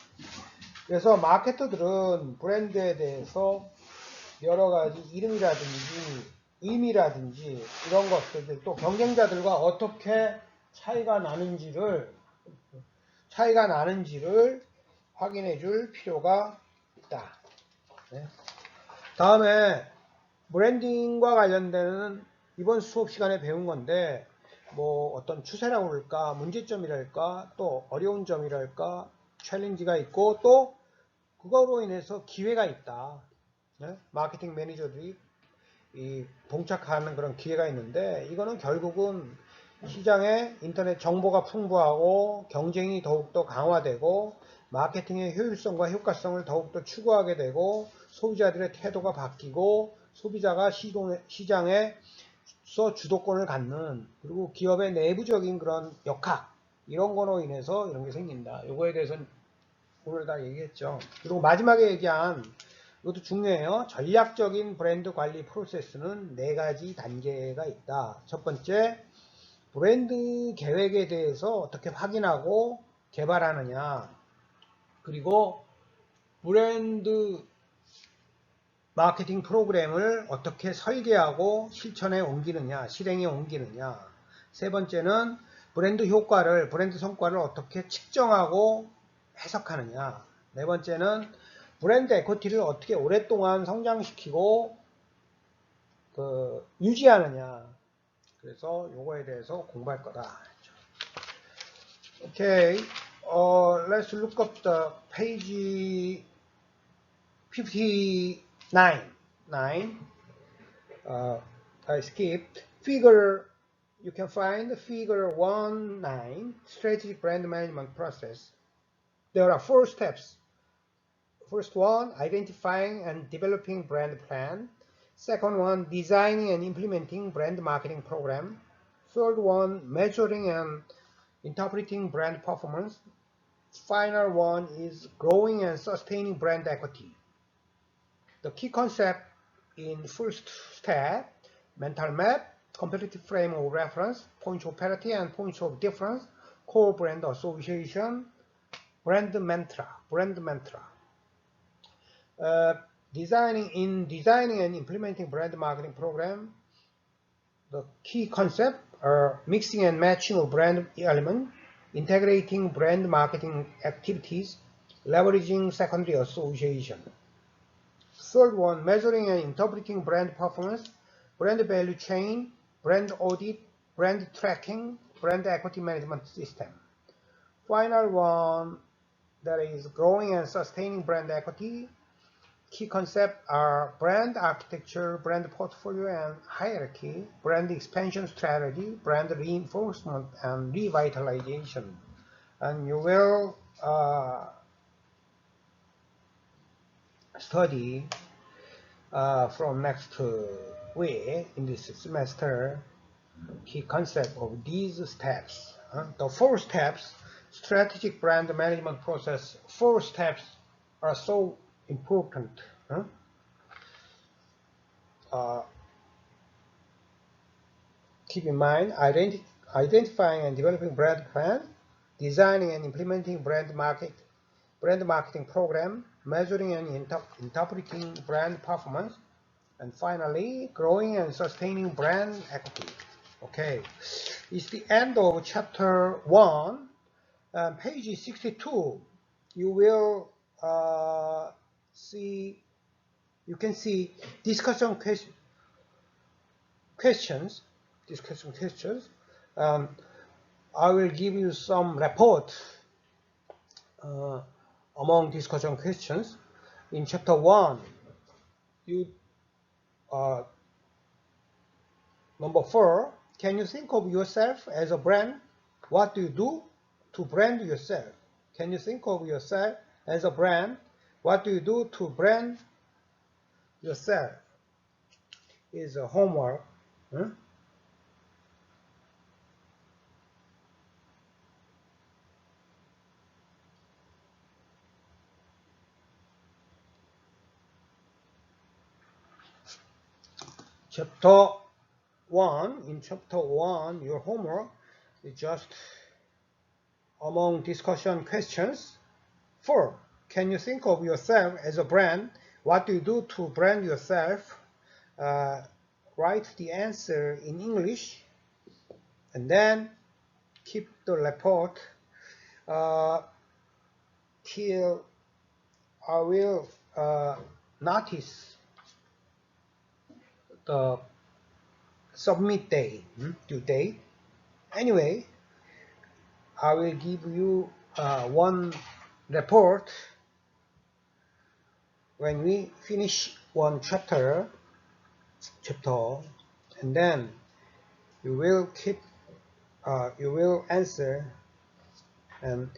그래서 마케터들은 브랜드에 대해서 여러 가지 이름이라든지 의미라든지 이런 것들 또 경쟁자들과 어떻게 차이가 나는지를 확인해 줄 필요가 있다. 다음에 브랜딩과 관련되는 이번 수업 시간에 배운 건데 뭐 어떤 추세라고 그럴까 문제점이랄까 또 어려운 점이랄까 챌린지가 있고 또 그거로 인해서 기회가 있다. 마케팅 매니저들이 봉착하는 그런 기회가 있는데 이거는 결국은 시장에 인터넷 정보가 풍부하고 경쟁이 더욱더 강화되고 마케팅의 효율성과 효과성을 더욱더 추구하게 되고 소비자들의 태도가 바뀌고 소비자가 시장에서 주도권을 갖는 그리고 기업의 내부적인 그런 역학 이런 거로 인해서 이런 게 생긴다. 요거에 대해서는 오늘 다 얘기했죠. 그리고 마지막에 얘기한 이것도 중요해요. 전략적인 브랜드 관리 프로세스는 4가지 단계가 있다. 첫 번째, 브랜드 계획에 대해서 어떻게 확인하고 개발하느냐. 그리고 브랜드 마케팅 프로그램을 어떻게 설계하고 실천에 옮기느냐, 실행에 옮기느냐. 세 번째는 브랜드 효과를, 브랜드 성과를 어떻게 측정하고 해석하느냐. 네 번째는 브랜드 에코티를 어떻게 오랫동안 성장시키고 유지하느냐. 그래서 요거에 대해서 공부할 거다. Okay, let's look up the page 59. I skipped figure. You can find figure 19, strategic brand management process. There are 4 steps. First one, identifying and developing brand plan. Second one, designing and implementing brand marketing program. Third one, measuring and interpreting brand performance. Final one is growing and sustaining brand equity. The key concept in first step, mental map, competitive frame of reference, points of parity and points of difference, core brand association, brand mantra. Designing and implementing brand marketing program, the key concept are mixing and matching of brand elements, integrating brand marketing activities, leveraging secondary association. Third one, measuring and interpreting brand performance, brand value chain, brand audit, brand tracking, brand equity management system. Final one, that is growing and sustaining brand equity. Key concepts are brand architecture, brand portfolio and hierarchy, brand expansion strategy, brand reinforcement and revitalization. And you will study from next week in this semester key concept of these steps. The 4 steps, strategic brand management process, 4 steps are so important. Keep in mind, identifying and developing brand plan, designing and implementing brand marketing program, measuring and interpreting brand performance, and finally, growing and sustaining brand equity. Okay, it's the end of chapter 1. Page 62, you will you can see discussion questions. I will give you some report among discussion questions. In chapter 1, you number 4, can you think of yourself as a brand? What do you do to brand yourself? Can you think of yourself as a brand? What do you do to brand yourself? Is a homework. Chapter 1, in chapter 1, your homework is just among discussion questions. 4, can you think of yourself as a brand? What do you do to brand yourself? Write the answer in English and then keep the report till I will notice the submit day, due date. Anyway, I will give you one report when we finish one chapter, and then you will answer and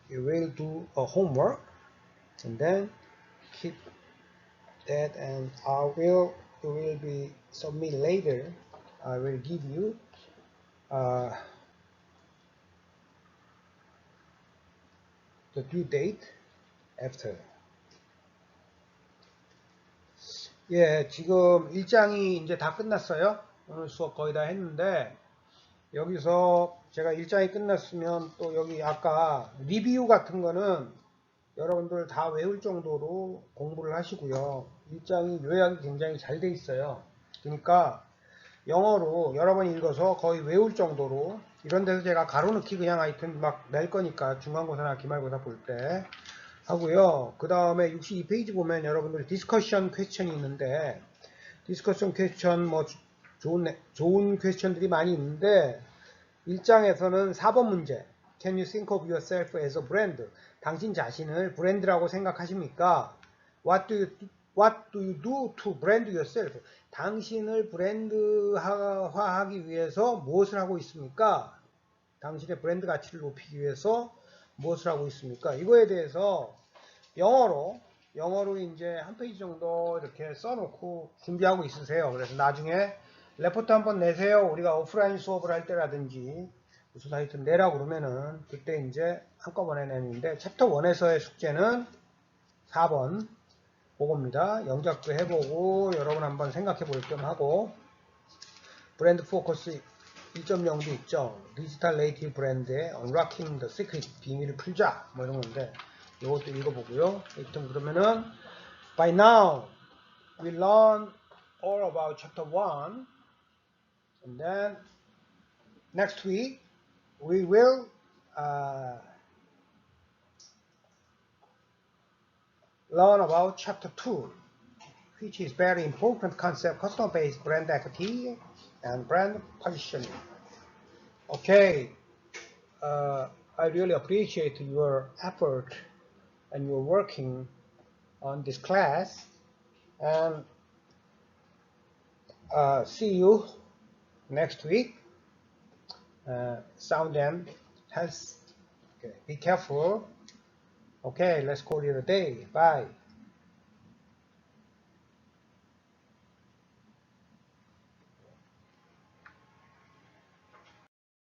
you will do a homework, and then keep that, and you will be submit later. I will give you the due date after. 예, 지금 일장이 이제 다 끝났어요. 오늘 수업 거의 다 했는데, 여기서 제가 일장이 끝났으면 또 여기 아까 리뷰 같은 거는 여러분들 다 외울 정도로 공부를 하시고요. 일장이 요약이 굉장히 잘 돼 있어요. 그러니까 영어로 여러 번 읽어서 거의 외울 정도로, 이런 데서 제가 가로넣기 그냥 하여튼 막 낼 거니까 중간고사나 기말고사 볼 때 하고요. 그 다음에 62페이지 보면 여러분들 디스커션 퀘스천이 있는데, 디스커션 퀘스천 뭐 좋은 퀘스천들이 많이 있는데, 1장에서는 4번 문제, Can you think of yourself as a brand? 당신 자신을 브랜드라고 생각하십니까? What do you do to brand yourself? 당신을 브랜드화하기 위해서 무엇을 하고 있습니까? 당신의 브랜드 가치를 높이기 위해서 무엇을 하고 있습니까? 이거에 대해서 영어로 이제 한 페이지 정도 이렇게 써놓고 준비하고 있으세요. 그래서 나중에 레포트 한번 내세요. 우리가 오프라인 수업을 할 때라든지 무슨 하여튼 내라고 그러면은 그때 이제 한꺼번에 내는데, 챕터 1에서의 숙제는 4번 그겁니다. 영작도 해보고 여러분 한번 생각해 볼 겸 하고, 브랜드 포커스 1.0도 있죠. 디지털 네이티브 브랜드의 Unlocking the Secret, 비밀을 풀자 뭐 이런 건데 이것도 읽어보고요. 일단 그러면은 by now we learn all about chapter 1, and then next week we will learn about chapter 2, which is very important concept, customer-based brand equity and brand positioning. Okay, I really appreciate your effort and your working on this class, and see you next week. Sound and health. Okay, be careful. Okay, let's call it a day. Bye.